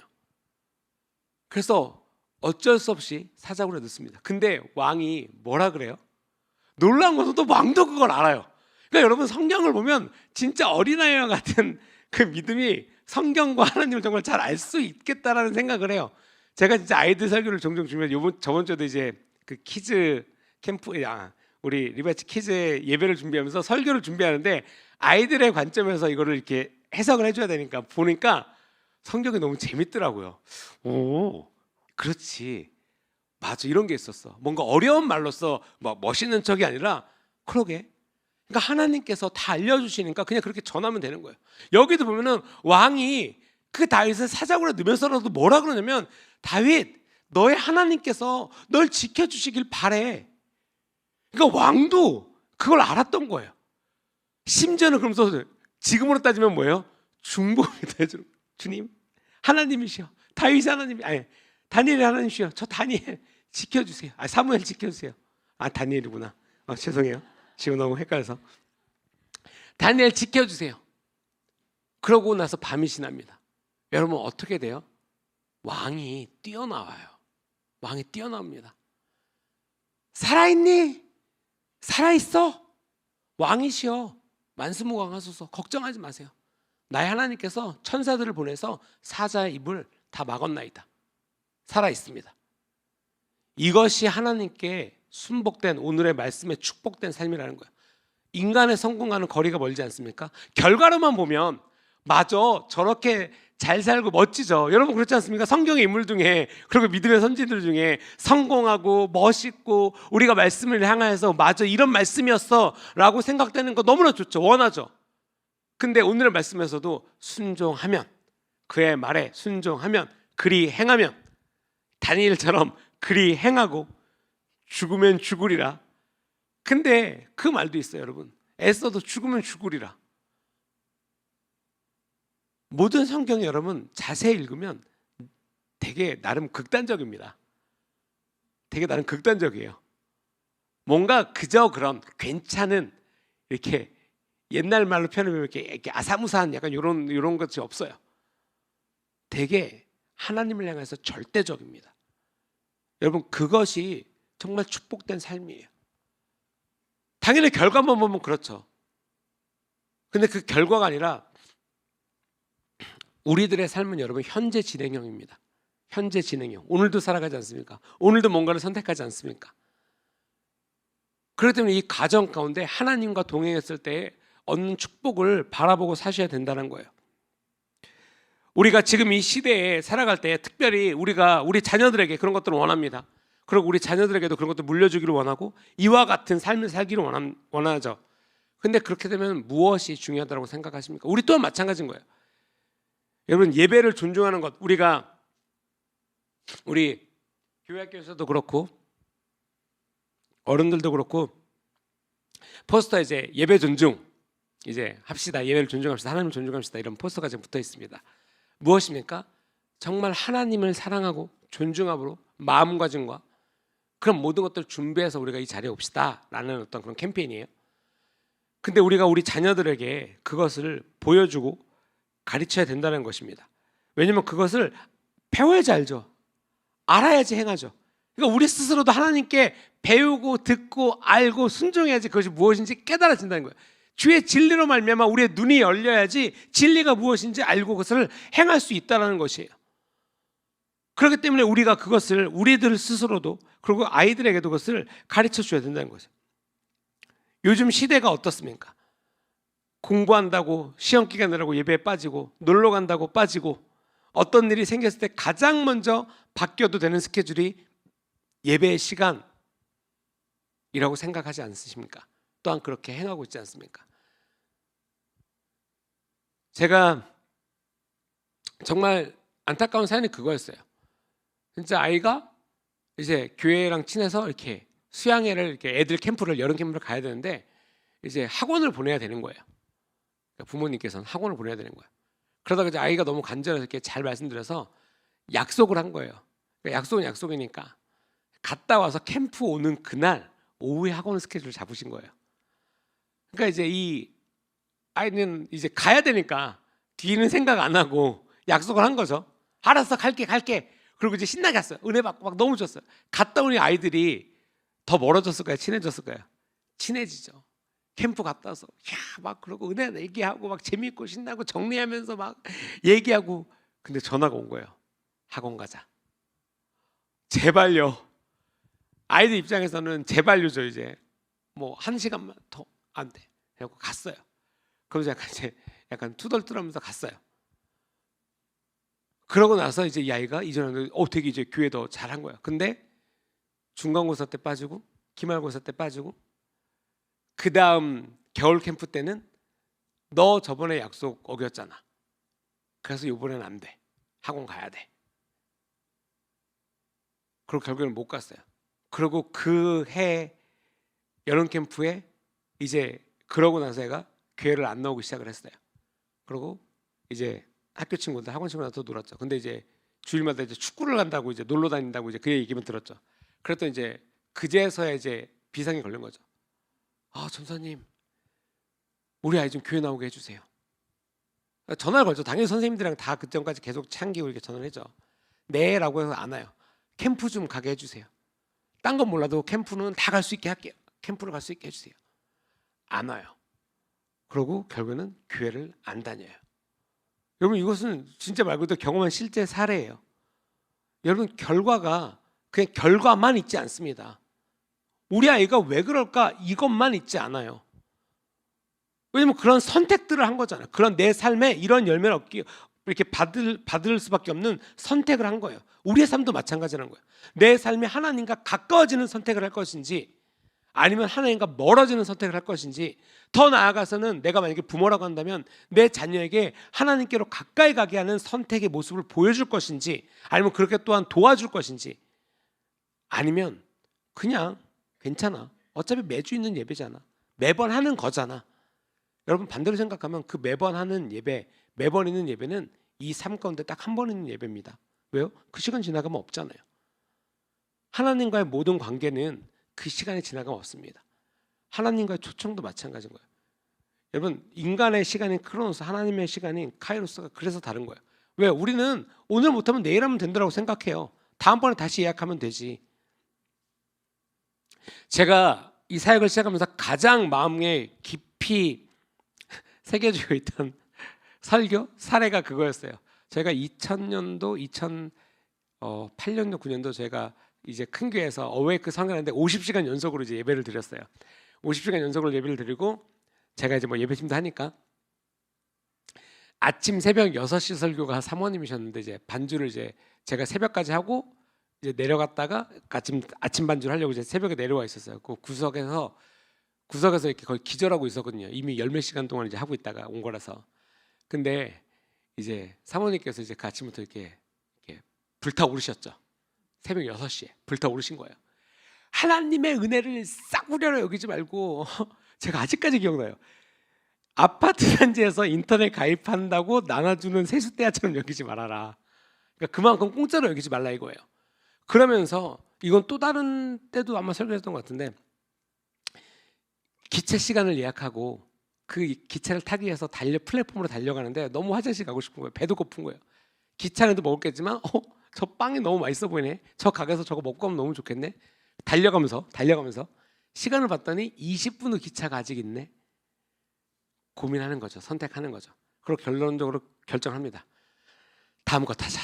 그래서 어쩔 수 없이 사자굴에 넣습니다. 근데 왕이 뭐라 그래요? 놀라운 것은 또 왕도 그걸 알아요. 그러니까 여러분, 성경을 보면 진짜 어린아이와 같은 그 믿음이 성경과 하나님을 정말 잘 알 수 있겠다라는 생각을 해요. 제가 진짜 아이들 설교를 종종 준비해요. 저번 주에도 이제 그 키즈 캠프, 우리 리바이치 키즈 예배를 준비하면서 설교를 준비하는데 아이들의 관점에서 이거를 이렇게 해석을 해줘야 되니까 보니까 성경이 너무 재밌더라고요. 오, 그렇지, 맞아, 이런 게 있었어. 뭔가 어려운 말로써 뭐 멋있는 척이 아니라, 그러게, 그러니까 하나님께서 다 알려주시니까 그냥 그렇게 전하면 되는 거예요. 여기도 보면은 왕이 그 다윗을 사자굴에 넣으면서라도 뭐라 그러냐면, 다윗, 너의 하나님께서 널 지켜주시길 바래. 그러니까 왕도 그걸 알았던 거예요. 심지어는 그러면서 지금으로 따지면 뭐예요? 중보입니다. 주님, 하나님이시여, 다윗 하나님이, 아니, 다니엘 하나님이시여, 저 다니엘 지켜주세요. 사무엘 지켜주세요. 다니엘이구나. 죄송해요. 지금 너무 헷갈려서. 다니엘 지켜주세요. 그러고 나서 밤이 지납니다. 여러분, 어떻게 돼요? 왕이 뛰어나와요. 왕이 뛰어나옵니다. 살아있니? 살아있어? 왕이시여, 만수무강하소서. 걱정하지 마세요. 나의 하나님께서 천사들을 보내서 사자의 입을 다 막았나이다. 살아있습니다. 이것이 하나님께 순복된, 오늘의 말씀에 축복된 삶이라는 거예요. 인간의 성공과는 거리가 멀지 않습니까? 결과로만 보면 맞아, 저렇게 잘 살고 멋지죠. 여러분, 그렇지 않습니까? 성경의 인물 중에, 그리고 믿음의 선지들 중에 성공하고 멋있고 우리가 말씀을 향하여서 맞아, 이런 말씀이었어 라고 생각되는 거 너무나 좋죠. 원하죠. 근데 오늘의 말씀에서도 순종하면, 그의 말에 순종하면, 그리 행하면, 다니엘처럼 그리 행하고 죽으면 죽으리라. 근데 그 말도 있어요, 여러분. 애써도 죽으면 죽으리라. 모든 성경 여러분 자세히 읽으면 되게 나름 극단적입니다. 되게 나름 극단적이에요. 뭔가 그저 그런 괜찮은 이렇게 옛날 말로 표현하면 이렇게 아사무사한 약간 이런 것이 없어요. 되게 하나님을 향해서 절대적입니다. 여러분 그것이 정말 축복된 삶이에요. 당연히 결과만 보면 그렇죠. 근데 그 결과가 아니라 우리들의 삶은 여러분 현재 진행형입니다. 현재 진행형. 오늘도 살아가지 않습니까? 오늘도 뭔가를 선택하지 않습니까? 그렇기 때문에 이 가정 가운데 하나님과 동행했을 때 얻는 축복을 바라보고 사셔야 된다는 거예요. 우리가 지금 이 시대에 살아갈 때 특별히 우리가 우리 자녀들에게 그런 것들을 원합니다. 그리고 우리 자녀들에게도 그런 것들 물려주기를 원하고 이와 같은 삶을 살기를 원하죠. 근데 그렇게 되면 무엇이 중요하다고 생각하십니까? 우리 또한 마찬가지인 거예요. 여러분 예배를 존중하는 것, 우리 교회학교에서도 그렇고 어른들도 그렇고 포스터 이제 예배 존중 이제 합시다, 예배를 존중합시다, 하나님을 존중합시다 이런 포스터가 지금 붙어 있습니다. 무엇입니까? 정말 하나님을 사랑하고 존중함으로 마음가짐과 그런 모든 것들을 준비해서 우리가 이 자리에 옵시다 라는 어떤 그런 캠페인이에요. 근데 우리가 우리 자녀들에게 그것을 보여주고 가르쳐야 된다는 것입니다. 왜냐하면 그것을 배워야지 알죠. 알아야지 행하죠. 그러니까 우리 스스로도 하나님께 배우고 듣고 알고 순종해야지 그것이 무엇인지 깨달아진다는 거예요. 주의 진리로 말미암아 우리의 눈이 열려야지 진리가 무엇인지 알고 그것을 행할 수 있다는 것이에요. 그렇기 때문에 우리가 그것을 우리들 스스로도 그리고 아이들에게도 그것을 가르쳐 줘야 된다는 거죠. 요즘 시대가 어떻습니까? 공부한다고 시험 기간이라고 예배에 빠지고 놀러 간다고 빠지고 어떤 일이 생겼을 때 가장 먼저 바뀌어도 되는 스케줄이 예배의 시간이라고 생각하지 않으십니까? 또한 그렇게 행하고 있지 않습니까? 제가 정말 안타까운 사연이 그거였어요. 진짜 아이가 이제 교회랑 친해서 이렇게 수양회를 이렇게 애들 캠프를 여름 캠프를 가야 되는데 이제 학원을 보내야 되는 거예요. 그러니까 부모님께서는 학원을 보내야 되는 거예요. 그러다가 이제 아이가 너무 간절해서 이렇게 잘 말씀드려서 약속을 한 거예요. 그러니까 약속은 약속이니까 갔다 와서 캠프 오는 그날 오후에 학원 스케줄을 잡으신 거예요. 그러니까 이제 이 아이는 이제 가야 되니까 뒤는 생각 안 하고 약속을 한 거죠. 알았어, 갈게. 그리고 이제 신나게 갔어요. 은혜 받고 막 너무 좋았어요. 갔다 오니 아이들이 더 멀어졌을까요? 친해졌을까요? 친해지죠. 캠프 갔다 와서 막 그러고 은혜 얘기하고 막 재밌고 신나고 정리하면서 막 얘기하고 근데 전화가 온 거예요. 학원 가자. 제발요. 아이들 입장에서는 제발요죠. 이제 뭐 1시간만 더 안 돼. 그래서 갔어요. 그러면서 약간 투덜투덜하면서 갔어요. 그러고 나서 이제 이 아이가 이전에 되게 이제 교회 더 잘한 거야. 근데 중간고사 때 빠지고 기말고사 때 빠지고 그 다음 겨울 캠프 때는 너 저번에 약속 어겼잖아. 그래서 이번에는 안 돼. 학원 가야 돼. 그리고 결국에는 못 갔어요. 그리고 그 해 여름 캠프에 이제 그러고 나서 애가 교회를 안 나오기 시작을 했어요. 그리고 이제 학교 친구들, 학원 친구들한테 놀았죠. 근데 이제 주일마다 이제 축구를 간다고 이제 놀러 다닌다고 이제 그 얘기만 들었죠. 그랬더니 이제 그제서야 이제 비상이 걸린 거죠. 아, 전사님, 우리 아이 좀 교회 나오게 해주세요. 전화를 걸죠. 당연히 선생님들이랑 다 그전까지 계속 참기고 이렇게 전화를 했죠. 네라고 해서 안 와요. 캠프 좀 가게 해주세요. 딴 건 몰라도 캠프는 다 갈 수 있게 할게요. 캠프를 갈 수 있게 해주세요. 안 와요. 그러고 결국에는 교회를 안 다녀요. 여러분 이것은 진짜 말 그대로 경험한 실제 사례예요. 여러분 결과가 그냥 결과만 있지 않습니다. 우리 아이가 왜 그럴까 이것만 있지 않아요. 왜냐면 그런 선택들을 한 거잖아요. 그런 내 삶에 이런 열매를 얻기 이렇게 받을 수밖에 없는 선택을 한 거예요. 우리의 삶도 마찬가지라는 거예요. 내 삶이 하나님과 가까워지는 선택을 할 것인지 아니면 하나님과 멀어지는 선택을 할 것인지 더 나아가서는 내가 만약에 부모라고 한다면 내 자녀에게 하나님께로 가까이 가게 하는 선택의 모습을 보여줄 것인지 아니면 그렇게 또한 도와줄 것인지 아니면 그냥 괜찮아. 어차피 매주 있는 예배잖아. 매번 하는 거잖아. 여러분 반대로 생각하면 그 매번 하는 예배, 매번 있는 예배는 이 삶 가운데 딱 한 번 있는 예배입니다. 왜요? 그 시간 지나가면 없잖아요. 하나님과의 모든 관계는 그 시간이 지나가면 없습니다. 하나님과의 초청도 마찬가지인 거예요. 여러분 인간의 시간인 크로노스, 하나님의 시간인 카이로스가 그래서 다른 거예요. 왜? 우리는 오늘 못하면 내일 하면 된다고 생각해요. 다음번에 다시 예약하면 되지. 제가 이 사역을 시작하면서 가장 마음에 깊이 새겨지고 있던 설교 사례가 그거였어요. 제가 2000년도, 2008년도, 9년도 제가 이제 큰 교회에서 어웨이크 성경하는데 50시간 연속으로 이제 예배를 드렸어요. 50시간 연속으로 예배를 드리고 제가 이제 뭐 예배팀도 하니까 아침 새벽 6시 설교가 사모님이셨는데 이제 반주를 이제 제가 새벽까지 하고 이제 내려갔다가 아침 반주를 하려고 이제 새벽에 내려와 있었어요. 그 구석에서 이렇게 거의 기절하고 있었거든요. 이미 열 몇 시간 동안 이제 하고 있다가 온 거라서. 근데 이제 사모님께서 이제 그 아침부터 이렇게 불타오르셨죠. 새벽 6시에 불타오르신 거예요. 하나님의 은혜를 싸구려로 여기지 말고 제가 아직까지 기억나요. 아파트 단지에서 인터넷 가입한다고 나눠주는 세숫대야처럼 여기지 말아라. 그러니까 그만큼 공짜로 여기지 말라 이거예요. 그러면서 이건 또 다른 때도 아마 설교했던 것 같은데 기차 시간을 예약하고 그 기차를 타기 위해서 플랫폼으로 달려가는데 너무 화장실 가고 싶은 거예요. 배도 고픈 거예요. 기차는도 먹었겠지만 저 빵이 너무 맛있어 보이네. 저 가게에서 저거 먹고 가면 너무 좋겠네. 달려가면서 시간을 봤더니 20분 후 기차가 아직 있네. 고민하는 거죠. 선택하는 거죠. 그리고 결론적으로 결정합니다. 다음 거 타자.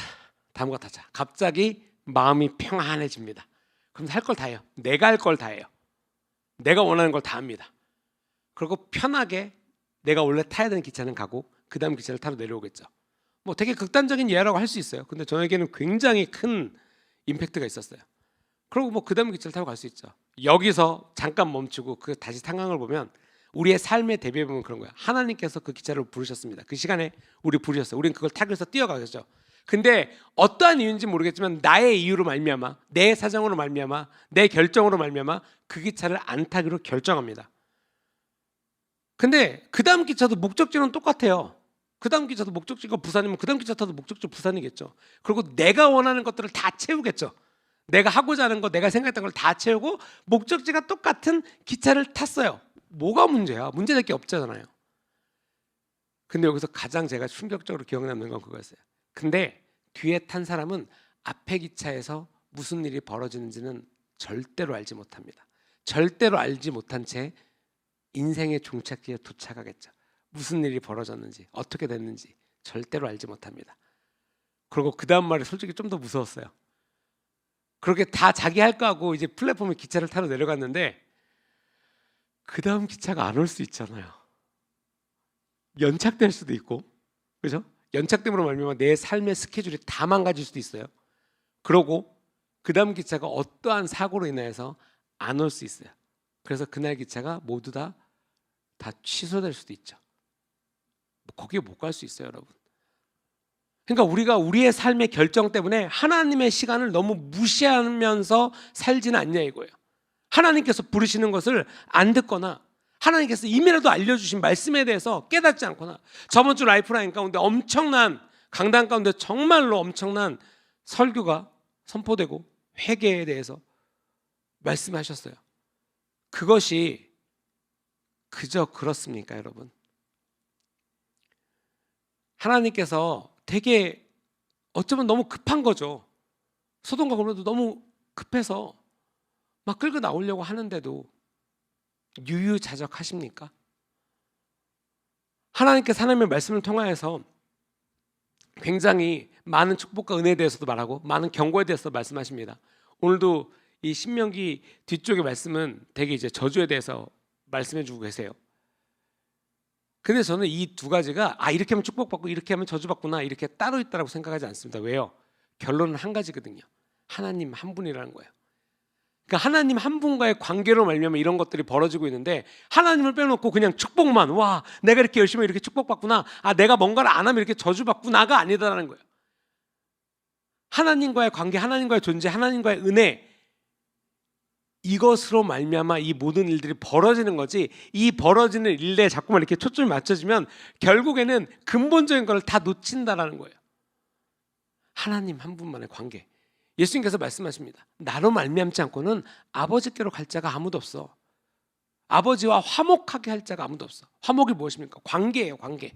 갑자기 마음이 평안해집니다. 그럼 할 걸 다 해요. 내가 할 걸 다 해요. 내가 원하는 걸 다 합니다. 그리고 편하게 내가 원래 타야 되는 기차는 가고 그 다음 기차를 타러 내려오겠죠. 뭐 되게 극단적인 예라고 할 수 있어요. 근데 저에게는 굉장히 큰 임팩트가 있었어요. 그리고 뭐 그 다음 기차를 타고 갈 수 있죠. 여기서 잠깐 멈추고 그 다시 상황을 보면 우리의 삶의 대비해보면 그런 거야. 하나님께서 그 기차를 부르셨습니다. 그 시간에 우리 부르셨어요. 우리는 그걸 타기 위해서 뛰어가겠죠. 근데 어떠한 이유인지 모르겠지만 나의 이유로 말미암아, 내 사정으로 말미암아, 내 결정으로 말미암아 그 기차를 안 타기로 결정합니다. 근데 그 다음 기차도 목적지는 똑같아요. 그 다음 기차도 목적지가 부산이면 그 다음 기차 타도 목적지 부산이겠죠. 그리고 내가 원하는 것들을 다 채우겠죠. 내가 하고자 하는 거, 내가 생각했던 걸 다 채우고 목적지가 똑같은 기차를 탔어요. 뭐가 문제야? 문제될 게 없잖아요. 근데 여기서 가장 제가 충격적으로 기억 남는 건 그거였어요. 근데 뒤에 탄 사람은 앞에 기차에서 무슨 일이 벌어지는지는 절대로 알지 못합니다. 절대로 알지 못한 채 인생의 종착지에 도착하겠죠. 무슨 일이 벌어졌는지, 어떻게 됐는지 절대로 알지 못합니다. 그리고 그 다음 말이 솔직히 좀 더 무서웠어요. 그렇게 다 자기 할 거 하고 이제 플랫폼에 기차를 타러 내려갔는데 그 다음 기차가 안 올 수 있잖아요. 연착될 수도 있고, 그렇죠? 연착됨으로 말미암아 내 삶의 스케줄이 다 망가질 수도 있어요. 그러고 그 다음 기차가 어떠한 사고로 인해서 안 올 수 있어요. 그래서 그날 기차가 모두 다 취소될 수도 있죠. 거기에 못 갈 수 있어요, 여러분. 그러니까 우리가 우리의 삶의 결정 때문에 하나님의 시간을 너무 무시하면서 살지는 않냐 이거예요. 하나님께서 부르시는 것을 안 듣거나 하나님께서 이미라도 알려주신 말씀에 대해서 깨닫지 않거나 저번 주 라이프라인 가운데 엄청난 강단 가운데 정말로 엄청난 설교가 선포되고 회개에 대해서 말씀하셨어요. 그것이 그저 그렇습니까, 여러분? 하나님께서 되게 어쩌면 너무 급한 거죠. 소돔과 고모라도 너무 급해서 막 끌고 나오려고 하는데도 유유자적하십니까? 하나님께서 하나님의 말씀을 통하여서 굉장히 많은 축복과 은혜에 대해서도 말하고 많은 경고에 대해서 말씀하십니다. 오늘도 이 신명기 뒤쪽의 말씀은 되게 이제 저주에 대해서 말씀해주고 계세요. 근데 저는 이 두 가지가 이렇게 하면 축복받고 이렇게 하면 저주받구나 이렇게 따로 있다고 생각하지 않습니다. 왜요? 결론은 한 가지거든요. 하나님 한 분이라는 거예요. 그러니까 하나님 한 분과의 관계로 말미암아 이런 것들이 벌어지고 있는데 하나님을 빼놓고 그냥 축복만 와 내가 이렇게 열심히 이렇게 축복받구나 내가 뭔가를 안 하면 이렇게 저주받구나가 아니다라는 거예요. 하나님과의 관계, 하나님과의 존재, 하나님과의 은혜 이것으로 말미암아 이 모든 일들이 벌어지는 거지, 이 벌어지는 일에 자꾸만 이렇게 초점이 맞춰지면 결국에는 근본적인 걸 다 놓친다라는 거예요. 하나님 한 분만의 관계. 예수님께서 말씀하십니다. 나로 말미암지 않고는 아버지께로 갈 자가 아무도 없어. 아버지와 화목하게 할 자가 아무도 없어. 화목이 무엇입니까? 관계예요, 관계.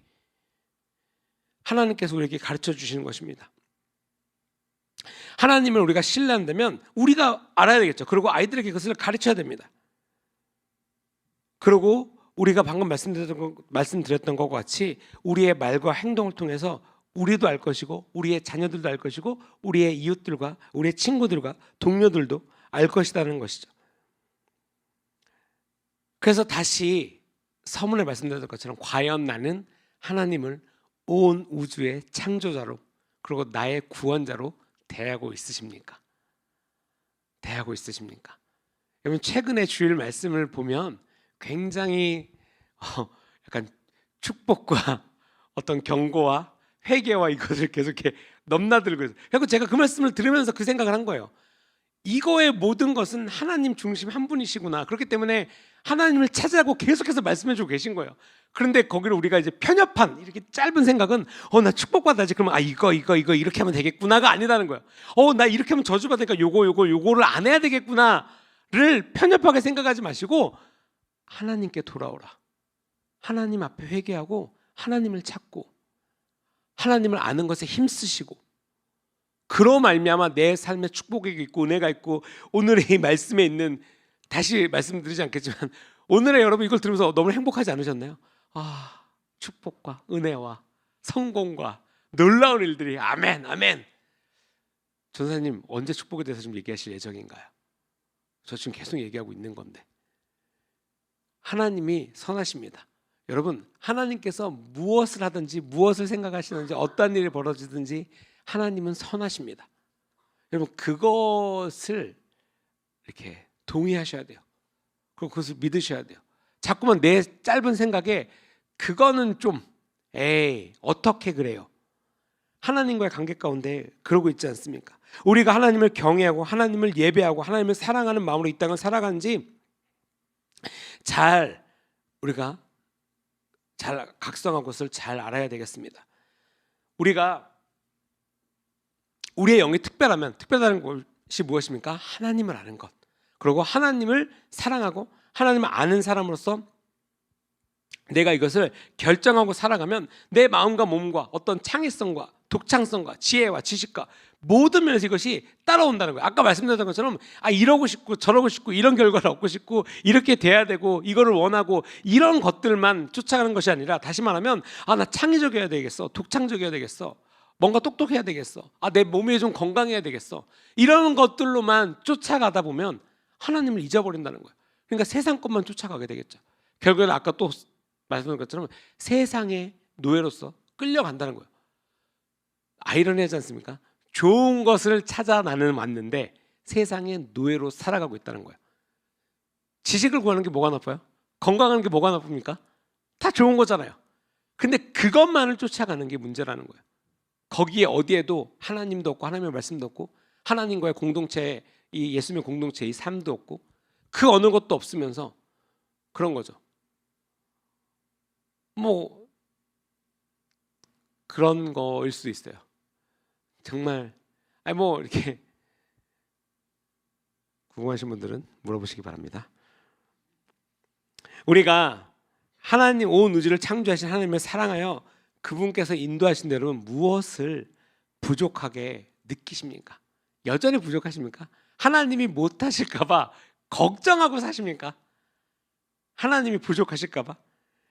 하나님께서 우리에게 가르쳐 주시는 것입니다. 하나님을 우리가 신뢰한다면 우리가 알아야 되겠죠. 그리고 아이들에게 그것을 가르쳐야 됩니다. 그리고 우리가 방금 말씀드렸던 것과 같이 우리의 말과 행동을 통해서 우리도 알 것이고 우리의 자녀들도 알 것이고 우리의 이웃들과 우리의 친구들과 동료들도 알 것이라는 것이죠. 그래서 다시 서문에 말씀드렸던 것처럼 과연 나는 하나님을 온 우주의 창조자로 그리고 나의 구원자로 대하고 있으십니까? 대하고 있으십니까? 여러분 최근에 주일 말씀을 보면 굉장히 약간 축복과 어떤 경고와 회개와 이것을 계속 이렇게 넘나들고 있어요. 그리고 제가 그 말씀을 들으면서 그 생각을 한 거예요. 이거의 모든 것은 하나님 중심 한 분이시구나. 그렇기 때문에 하나님을 찾으라고 계속해서 말씀해주고 계신 거예요. 그런데 거기를 우리가 이제 편협한 이렇게 짧은 생각은 나 축복받아야지. 그러면 이거 이렇게 하면 되겠구나가 아니라는 거예요. 나 이렇게 하면 저주받으니까 요거를 안 해야 되겠구나를 편협하게 생각하지 마시고 하나님께 돌아오라. 하나님 앞에 회개하고 하나님을 찾고 하나님을 아는 것에 힘쓰시고 그로 말미암아 내 삶에 축복이 있고 은혜가 있고 오늘의 이 말씀에 있는, 다시 말씀드리지 않겠지만 오늘의 여러분 이걸 들으면서 너무 행복하지 않으셨나요? 축복과 은혜와 성공과 놀라운 일들이 아멘 아멘. 전사님 언제 축복에 대해서 좀 얘기하실 예정인가요? 저 지금 계속 얘기하고 있는 건데. 하나님이 선하십니다. 여러분 하나님께서 무엇을 하든지 무엇을 생각하시든지 어떠한 일이 벌어지든지 하나님은 선하십니다. 여러분 그것을 이렇게 동의하셔야 돼요. 그리고 그것을 믿으셔야 돼요. 자꾸만 내 짧은 생각에 그거는 좀 어떻게 그래요? 하나님과의 관계 가운데 그러고 있지 않습니까? 우리가 하나님을 경외하고 하나님을 예배하고 하나님을 사랑하는 마음으로 이 땅을 살아가는지 우리가 잘 각성한 것을 잘 알아야 되겠습니다. 우리가 우리의 영이 특별하다는 것이 무엇입니까? 하나님을 아는 것. 그리고 하나님을 사랑하고 하나님을 아는 사람으로서 내가 이것을 결정하고 살아가면 내 마음과 몸과 어떤 창의성과 독창성과 지혜와 지식과 모든 면에서 이것이 따라온다는 거예요. 아까 말씀드렸던 것처럼 이러고 싶고 저러고 싶고 이런 결과를 얻고 싶고 이렇게 돼야 되고 이거를 원하고 이런 것들만 쫓아가는 것이 아니라, 다시 말하면 나 창의적이어야 되겠어, 독창적이어야 되겠어, 뭔가 똑똑해야 되겠어, 내 몸이 좀 건강해야 되겠어, 이런 것들로만 쫓아가다 보면 하나님을 잊어버린다는 거예요. 그러니까 세상 것만 쫓아가게 되겠죠. 결국에는 아까 또 말씀드린 것처럼 세상의 노예로서 끌려간다는 거예요. 아이러니하지 않습니까? 좋은 것을 찾아 나는 왔는데 세상의 노예로 살아가고 있다는 거예요. 지식을 구하는 게 뭐가 나빠요? 건강한 게 뭐가 나쁩니까? 다 좋은 거잖아요. 근데 그것만을 쫓아가는 게 문제라는 거예요. 거기에 어디에도 하나님도 없고 하나님의 말씀도 없고 하나님과의 공동체, 이 예수님의 공동체 이 삶도 없고 그 어느 것도 없으면서 그런 거죠. 그런 거일 수도 있어요. 정말 이렇게 궁금하신 분들은 물어보시기 바랍니다. 우리가 하나님 온 우주를 창조하신 하나님을 사랑하여 그분께서 인도하신 대로 무엇을 부족하게 느끼십니까? 여전히 부족하십니까? 하나님이 못하실까 봐 걱정하고 사십니까? 하나님이 부족하실까 봐?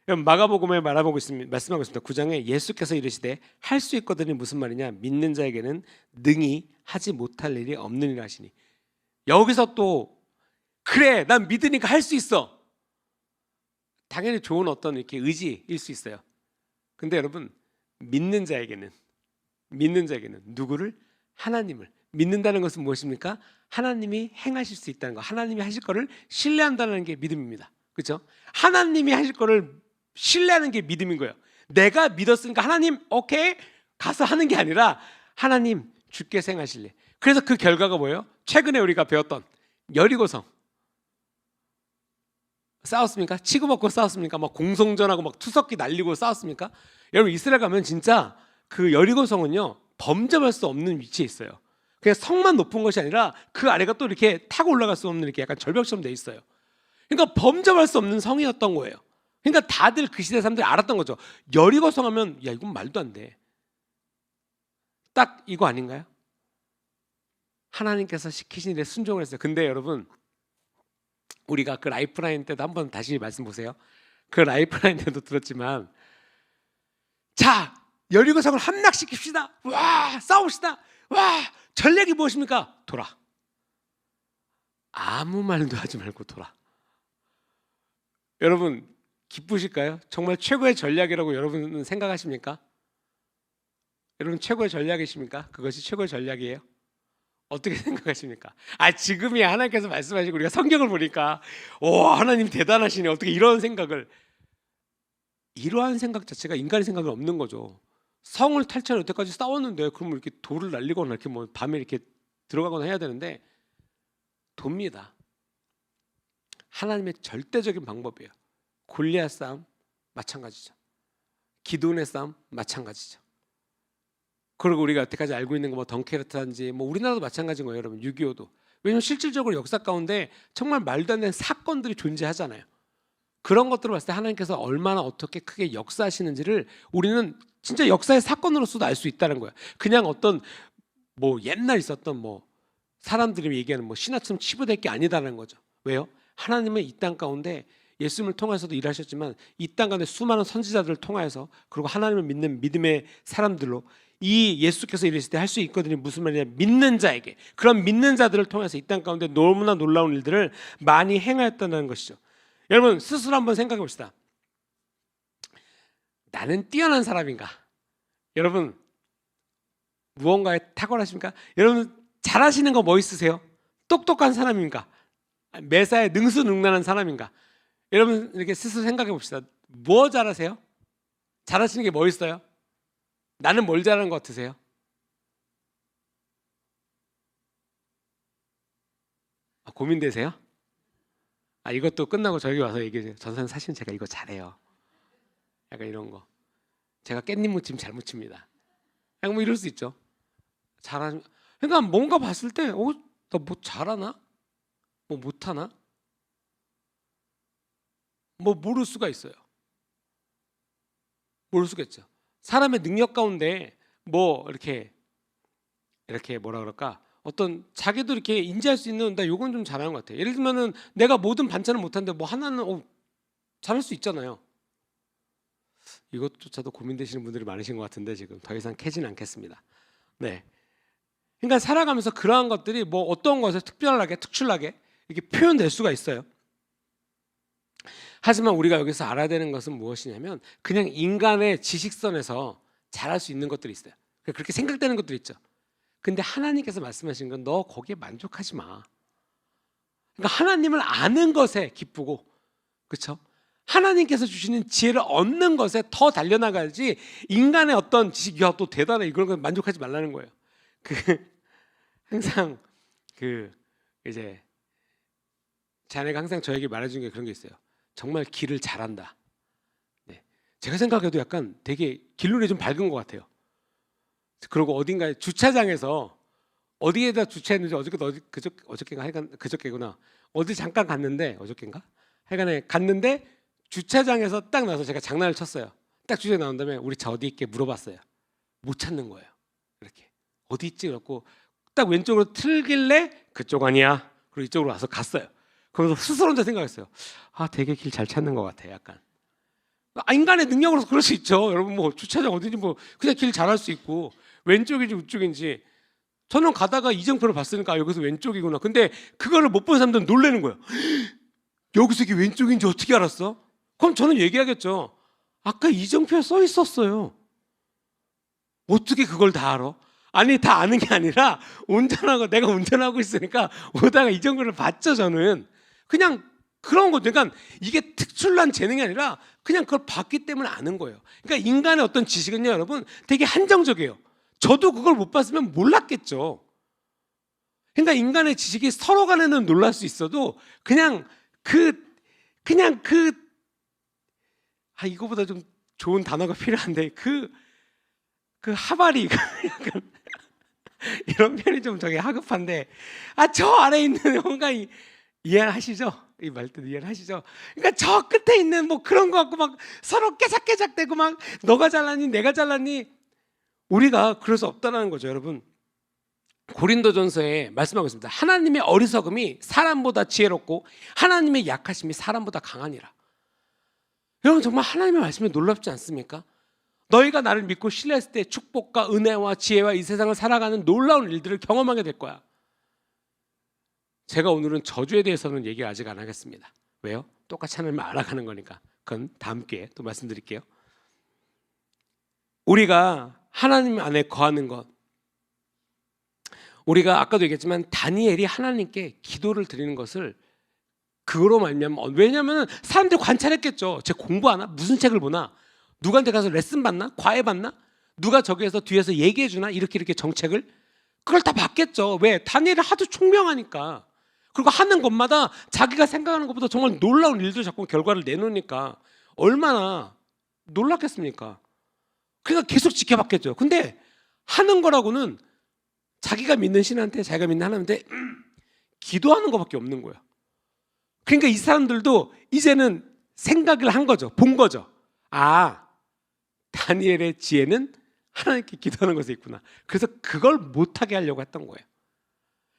마가복음에 말하고 있습니다. 말씀하고 있습니다. 9장에 예수께서 이르시되 할 수 있거든이 무슨 말이냐? 믿는 자에게는 능히 하지 못할 일이 없느니라 하시니. 여기서 또 그래 난 믿으니까 할 수 있어. 당연히 좋은 어떤 이렇게 의지일 수 있어요. 근데 여러분 믿는 자에게는 누구를? 하나님을 믿는다는 것은 무엇입니까? 하나님이 행하실 수 있다는 거, 하나님이 하실 거를 신뢰한다는 게 믿음입니다. 그렇죠? 하나님이 하실 거를 신뢰하는 게 믿음인 거예요. 내가 믿었으니까 하나님 오케이 가서 하는 게 아니라 하나님 주께서 행하실래. 그래서 그 결과가 뭐예요? 최근에 우리가 배웠던 여리고성, 싸웠습니까? 치고받고 싸웠습니까? 막 공성전하고 막 투석기 날리고 싸웠습니까? 여러분 이스라엘 가면 진짜 그 여리고 성은요 범접할 수 없는 위치에 있어요. 그냥 성만 높은 것이 아니라 그 아래가 또 이렇게 타고 올라갈 수 없는 이렇게 약간 절벽처럼 돼 있어요. 그러니까 범접할 수 없는 성이었던 거예요. 그러니까 다들 그 시대 사람들이 알았던 거죠. 여리고 성 하면 야 이건 말도 안 돼. 딱 이거 아닌가요? 하나님께서 시키신 일에 순종을 했어요. 근데 여러분 우리가 그 라이프라인 때도 한번 다시 말씀 보세요. 그 라이프라인 때도 들었지만 자 여리고 성을 함락시킵시다. 와 싸웁시다. 와 전략이 무엇입니까? 돌아. 아무 말도 하지 말고 돌아. 여러분 기쁘실까요? 정말 최고의 전략이라고 여러분은 생각하십니까? 여러분 최고의 전략이십니까? 그것이 최고의 전략이에요? 어떻게 생각하십니까? 지금이야 하나님께서 말씀하시고 우리가 성경을 보니까 오 하나님 대단하시네 어떻게 이런 생각을 이러한 생각 자체가 인간의 생각이 없는 거죠. 성을 탈취하려 여태까지 싸웠는데 그러면 이렇게 돌을 날리거나 이렇게 뭐 밤에 이렇게 들어가거나 해야 되는데 돕니다. 하나님의 절대적인 방법이에요. 골리앗 싸움 마찬가지죠. 기드온의 싸움 마찬가지죠. 그리고 우리가 여태까지 알고 있는 거 뭐 덩케르트한지 뭐 우리나라도 마찬가지인 거예요, 여러분. 6.25도. 왜냐하면 실질적으로 역사 가운데 정말 말도 안 되는 사건들이 존재하잖아요. 그런 것들을 봤을 때 하나님께서 얼마나 어떻게 크게 역사하시는지를 우리는 진짜 역사의 사건으로서도 알 수 있다는 거야. 그냥 어떤 뭐 옛날 있었던 뭐 사람들이 얘기하는 뭐 신화처럼 치부될 게 아니다라는 거죠. 왜요? 하나님은 이 땅 가운데 예수님을 통해서도 일하셨지만 이 땅 가운데 수많은 선지자들을 통하여서 그리고 하나님을 믿는 믿음의 사람들로 이 예수께서 이르실 때 할 수 있거든요. 무슨 말이냐? 믿는 자에게 그런 믿는 자들을 통해서 이 땅 가운데 너무나 놀라운 일들을 많이 행하였다는 것이죠. 여러분 스스로 한번 생각해 봅시다. 나는 뛰어난 사람인가? 여러분 무언가에 탁월하십니까? 여러분 잘하시는 거 뭐 있으세요? 똑똑한 사람인가? 매사에 능수능란한 사람인가? 여러분 이렇게 스스로 생각해 봅시다. 뭐 잘하세요? 잘하시는 게 뭐 있어요? 나는 뭘 잘하는 것 같으세요? 고민되세요? 이것도 끝나고 저기 와서 얘기해주세요. 전선 사실 제가 이거 잘해요. 약간 이런 거. 제가 깻잎 무침 잘 무칩니다. 약간 뭐 이럴 수 있죠. 잘하는. 그러니까 뭔가 봤을 때, 나 뭐 잘하나? 뭐 못하나? 뭐 모를 수가 있어요. 모를 수가 있죠. 사람의 능력 가운데 뭐 이렇게 뭐라 그럴까? 어떤 자기도 이렇게 인지할 수 있는 나 요건 좀 잘하는 것 같아. 예를 들면은 내가 모든 반찬을 못하는데 뭐 하나는 잘할 수 있잖아요. 이것조차도 고민되시는 분들이 많으신 것 같은데 지금 더 이상 캐진 않겠습니다. 네. 그러니까 살아가면서 그러한 것들이 뭐 어떤 것에 특별하게 특출나게 이렇게 표현될 수가 있어요. 하지만 우리가 여기서 알아야 되는 것은 무엇이냐면 그냥 인간의 지식선에서 잘할 수 있는 것들이 있어요. 그렇게 생각되는 것들이 있죠. 근데 하나님께서 말씀하신 건 너 거기에 만족하지 마. 그러니까 하나님을 아는 것에 기쁘고, 그렇죠? 하나님께서 주시는 지혜를 얻는 것에 더 달려나가야지 인간의 어떤 지식, 야, 또 대단해 이런 거 만족하지 말라는 거예요. 항상 이제 자네가 항상 저에게 말해준 게 그런 게 있어요. 정말 길을 잘한다. 네. 제가 생각해도 약간 되게 길눈이 좀 밝은 것 같아요. 그리고 어딘가에 주차장에서 어디에다 주차했는지 어저께인가 하여간 그저께구나. 어디 잠깐 갔는데 어저께인가? 하여간에 갔는데 주차장에서 딱 나와서 제가 장난을 쳤어요. 딱 주차장에 나온 다음에 우리 차 어디 있게 물어봤어요. 못 찾는 거예요. 이렇게 어디 있지? 그래갖고 딱 왼쪽으로 틀길래 그쪽 아니야. 그리고 이쪽으로 와서 갔어요. 그러면서 스스로 혼자 생각했어요. 되게 길 잘 찾는 것 같아. 약간 인간의 능력으로서 그럴 수 있죠. 여러분 뭐 주차장 어디지 뭐 그냥 길 잘할 수 있고 왼쪽인지 우쪽인지 저는 가다가 이정표를 봤으니까 여기서 왼쪽이구나. 근데 그거를 못 본 사람들은 놀라는 거예요. 여기서 이게 왼쪽인지 어떻게 알았어? 그럼 저는 얘기하겠죠. 아까 이정표에 써 있었어요. 어떻게 그걸 다 알아? 아니 다 아는 게 아니라 내가 운전하고 있으니까 오다가 이정표를 봤죠. 저는 그냥 그런 거죠. 그러니까 이게 특출난 재능이 아니라 그냥 그걸 봤기 때문에 아는 거예요. 그러니까 인간의 어떤 지식은요, 여러분 되게 한정적이에요. 저도 그걸 못 봤으면 몰랐겠죠. 그러니까 인간의 지식이 서로 간에는 놀랄 수 있어도 그냥 그냥 이거보다 좀 좋은 단어가 필요한데 그 하바리 약간 이런 표현이 좀 저기 하급한데 저 아래에 있는 뭔가 이해하시죠? 이 말뜻 이해하시죠? 그러니까 저 끝에 있는 뭐 그런 거 갖고 막 서로 깨작깨작대고 막 너가 잘났니 내가 잘났니 우리가 그럴 수 없다는 거죠, 여러분. 고린도전서에 말씀하고 있습니다. 하나님의 어리석음이 사람보다 지혜롭고 하나님의 약하심이 사람보다 강하니라. 여러분 정말 하나님의 말씀이 놀랍지 않습니까? 너희가 나를 믿고 신뢰했을 때 축복과 은혜와 지혜와 이 세상을 살아가는 놀라운 일들을 경험하게 될 거야. 제가 오늘은 저주에 대해서는 얘기 아직 안 하겠습니다. 왜요? 똑같이 하나님을 알아가는 거니까. 그건 다음 기회에 또 말씀드릴게요. 우리가 하나님 안에 거하는 것, 우리가 아까도 얘기했지만 다니엘이 하나님께 기도를 드리는 것을 그거로 말미암아, 왜냐하면 사람들이 관찰했겠죠. 쟤 공부하나? 무슨 책을 보나? 누구한테 가서 레슨 받나? 과외 받나? 누가 저기에서 뒤에서 얘기해 주나? 이렇게 정책을? 그걸 다 봤겠죠. 왜? 다니엘이 하도 총명하니까. 그리고 하는 것마다 자기가 생각하는 것보다 정말 놀라운 일들 자꾸 결과를 내놓으니까 얼마나 놀랐겠습니까? 그러니까 계속 지켜봤겠죠. 근데 하는 거라고는 자기가 믿는 신한테, 자기가 믿는 하나님한테 기도하는 것밖에 없는 거야. 그러니까 이 사람들도 이제는 생각을 한 거죠. 본 거죠. 다니엘의 지혜는 하나님께 기도하는 것에 있구나. 그래서 그걸 못하게 하려고 했던 거예요.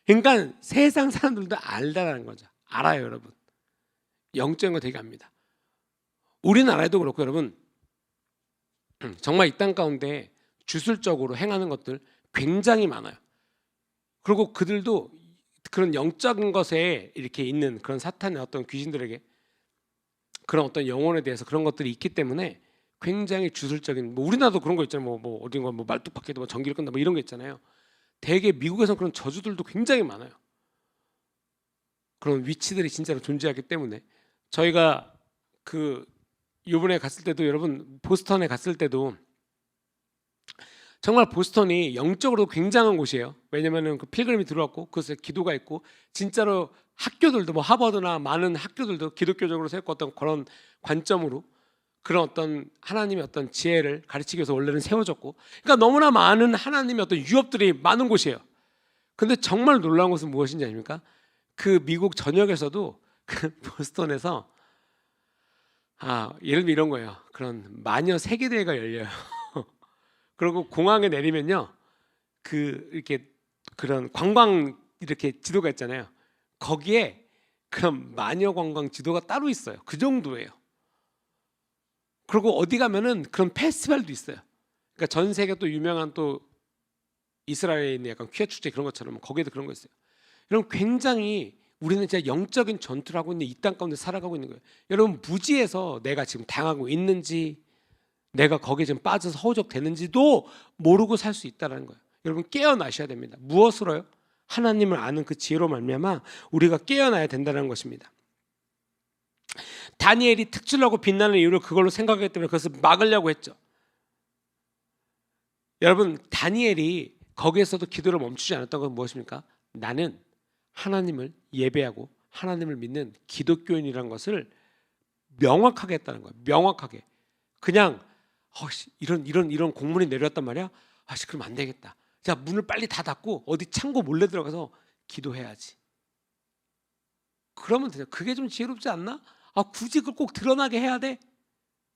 그러니까 세상 사람들도 알다라는 거죠. 알아요, 여러분. 영적인 거 되게 압니다. 우리나라에도 그렇고 여러분, 정말 이 땅 가운데 주술적으로 행하는 것들 굉장히 많아요. 그리고 그들도 그런 영적인 것에 이렇게 있는 그런 사탄의 어떤 귀신들에게 그런 어떤 영혼에 대해서 그런 것들이 있기 때문에 굉장히 주술적인, 우리나라도 그런 거 있잖아요. 뭐 어딘가 뭐 말뚝박혀도 뭐 전기를 끈다 뭐 이런 거 있잖아요. 대개 미국에서는 그런 저주들도 굉장히 많아요. 그런 위치들이 진짜로 존재하기 때문에 저희가 이번에 갔을 때도 여러분 보스턴에 갔을 때도 정말 보스턴이 영적으로 굉장한 곳이에요. 왜냐면은 그 필그림이 들어왔고 그것에 기도가 있고 진짜로 학교들도 뭐 하버드나 많은 학교들도 기독교적으로 세웠던 그런 관점으로 그런 어떤 하나님의 어떤 지혜를 가르치기 위해서 원래는 세워졌고, 그러니까 너무나 많은 하나님의 어떤 유업들이 많은 곳이에요. 근데 정말 놀라운 것은 무엇인지 아십니까? 그 미국 전역에서도 그 보스턴에서 예를 들면 이런 거예요. 그런 마녀 세계대회가 열려요. 그리고 공항에 내리면요, 이렇게 그런 관광 이렇게 지도가 있잖아요. 거기에 그런 마녀 관광 지도가 따로 있어요. 그 정도예요. 그리고 어디 가면은 그런 페스티벌도 있어요. 그러니까 전 세계 또 유명한 또 이스라엘에 있는 약간 퀴어 축제 그런 것처럼 거기에도 그런 거 있어요. 여러분 굉장히 우리는 진짜 영적인 전투를 하고 있는 이 땅 가운데 살아가고 있는 거예요. 여러분 무지에서 내가 지금 당하고 있는지, 내가 거기에 지금 빠져서 허우적되는지도 모르고 살 수 있다는 거예요. 여러분 깨어나셔야 됩니다. 무엇으로요? 하나님을 아는 그 지혜로 말미암아 우리가 깨어나야 된다는 것입니다. 다니엘이 특출나고 빛나는 이유를 그걸로 생각하기 때문에 그것을 막으려고 했죠. 여러분 다니엘이 거기에서도 기도를 멈추지 않았던 건 무엇입니까? 나는 하나님을 예배하고 하나님을 믿는 기독교인이라는 것을 명확하게 했다는 거예요. 명확하게. 그냥 이런 공문이 내려왔단 말이야. 그럼 안 되겠다. 자, 문을 빨리 다 닫고 어디 창고 몰래 들어가서 기도해야지. 그러면 되죠. 그게 좀 지혜롭지 않나? 굳이 그걸 꼭 드러나게 해야 돼?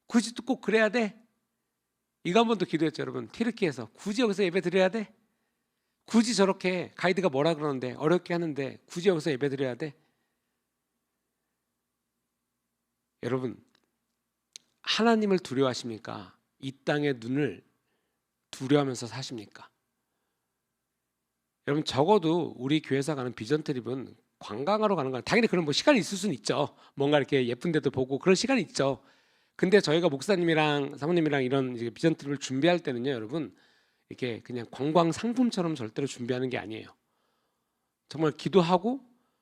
굳이 또 꼭 그래야 돼? 이거 한 번 더 기도했죠, 여러분. 티르키에서 굳이 여기서 예배 드려야 돼? 굳이 저렇게 가이드가 뭐라 그러는데 어렵게 하는데 굳이 여기서 예배 드려야 돼? 여러분 하나님을 두려워하십니까? 이 땅의 눈을 두려워하면서 사십니까? 여러분 적어도 우리 교회에서 가는 비전 트립은 관광하러 가는 거 당연히 그런 뭐 시간이 있을 수는 있죠. 뭔가 이렇게 예쁜 데도 보고 그런 시간이 있죠. 근데 저희가 목사님이랑 사모님이랑 이런 이제 비전 트립을 준비할 때는요, 여러분 이렇게 그냥 관광 상품처럼 절대로 준비하는 게 아니에요. 정말 기도하고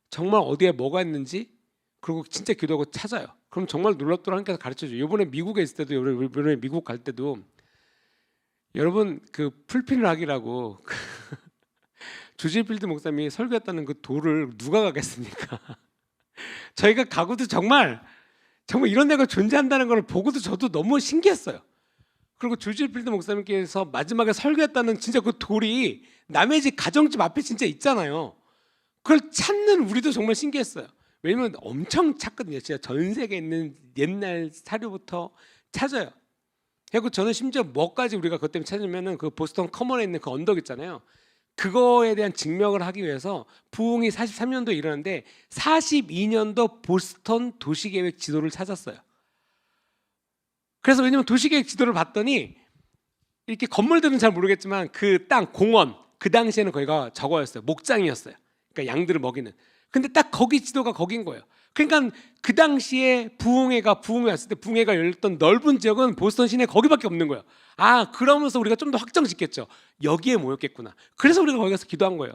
정말 어디에 뭐가 있는지 그리고 진짜 기도하고 찾아요. 그럼 정말 놀랍도록 하나님께서 가르쳐줘요. 이번에 미국에 있을 때도, 이번에 미국 갈 때도 여러분 그 풀핀락이라고 조지필드 목사님이 설교했다는 그 도를 누가 가겠습니까? 저희가 가고도 정말 정말 이런 데가 존재한다는 걸 보고도 저도 너무 신기했어요. 그리고 조지 필드 목사님께서 마지막에 설교했다는 진짜 그 돌이 남의 집 가정집 앞에 진짜 있잖아요. 그걸 찾는 우리도 정말 신기했어요. 왜냐면 엄청 찾거든요. 진짜 전 세계에 있는 옛날 사료부터 찾아요. 그리고 저는 심지어 뭐까지 우리가 그것 때문에 찾으면은 그 보스턴 커먼에 있는 그 언덕 있잖아요. 그거에 대한 증명을 하기 위해서 부흥이 43년도에 일어났는데 42년도 보스턴 도시계획 지도를 찾았어요. 그래서 왜냐면 도시계획 지도를 봤더니 이렇게 건물들은 잘 모르겠지만 그 땅 공원 그 당시에는 거기가 저거였어요. 목장이었어요. 그러니까 양들을 먹이는. 근데 딱 거기 지도가 거긴 거예요. 그러니까 그 당시에 부흥회 왔을 때 부흥회가 열렸던 넓은 지역은 보스턴 시내 거기밖에 없는 거예요. 아, 그러면서 우리가 좀 더 확정 짓겠죠. 여기에 모였겠구나. 그래서 우리가 거기 가서 기도한 거예요.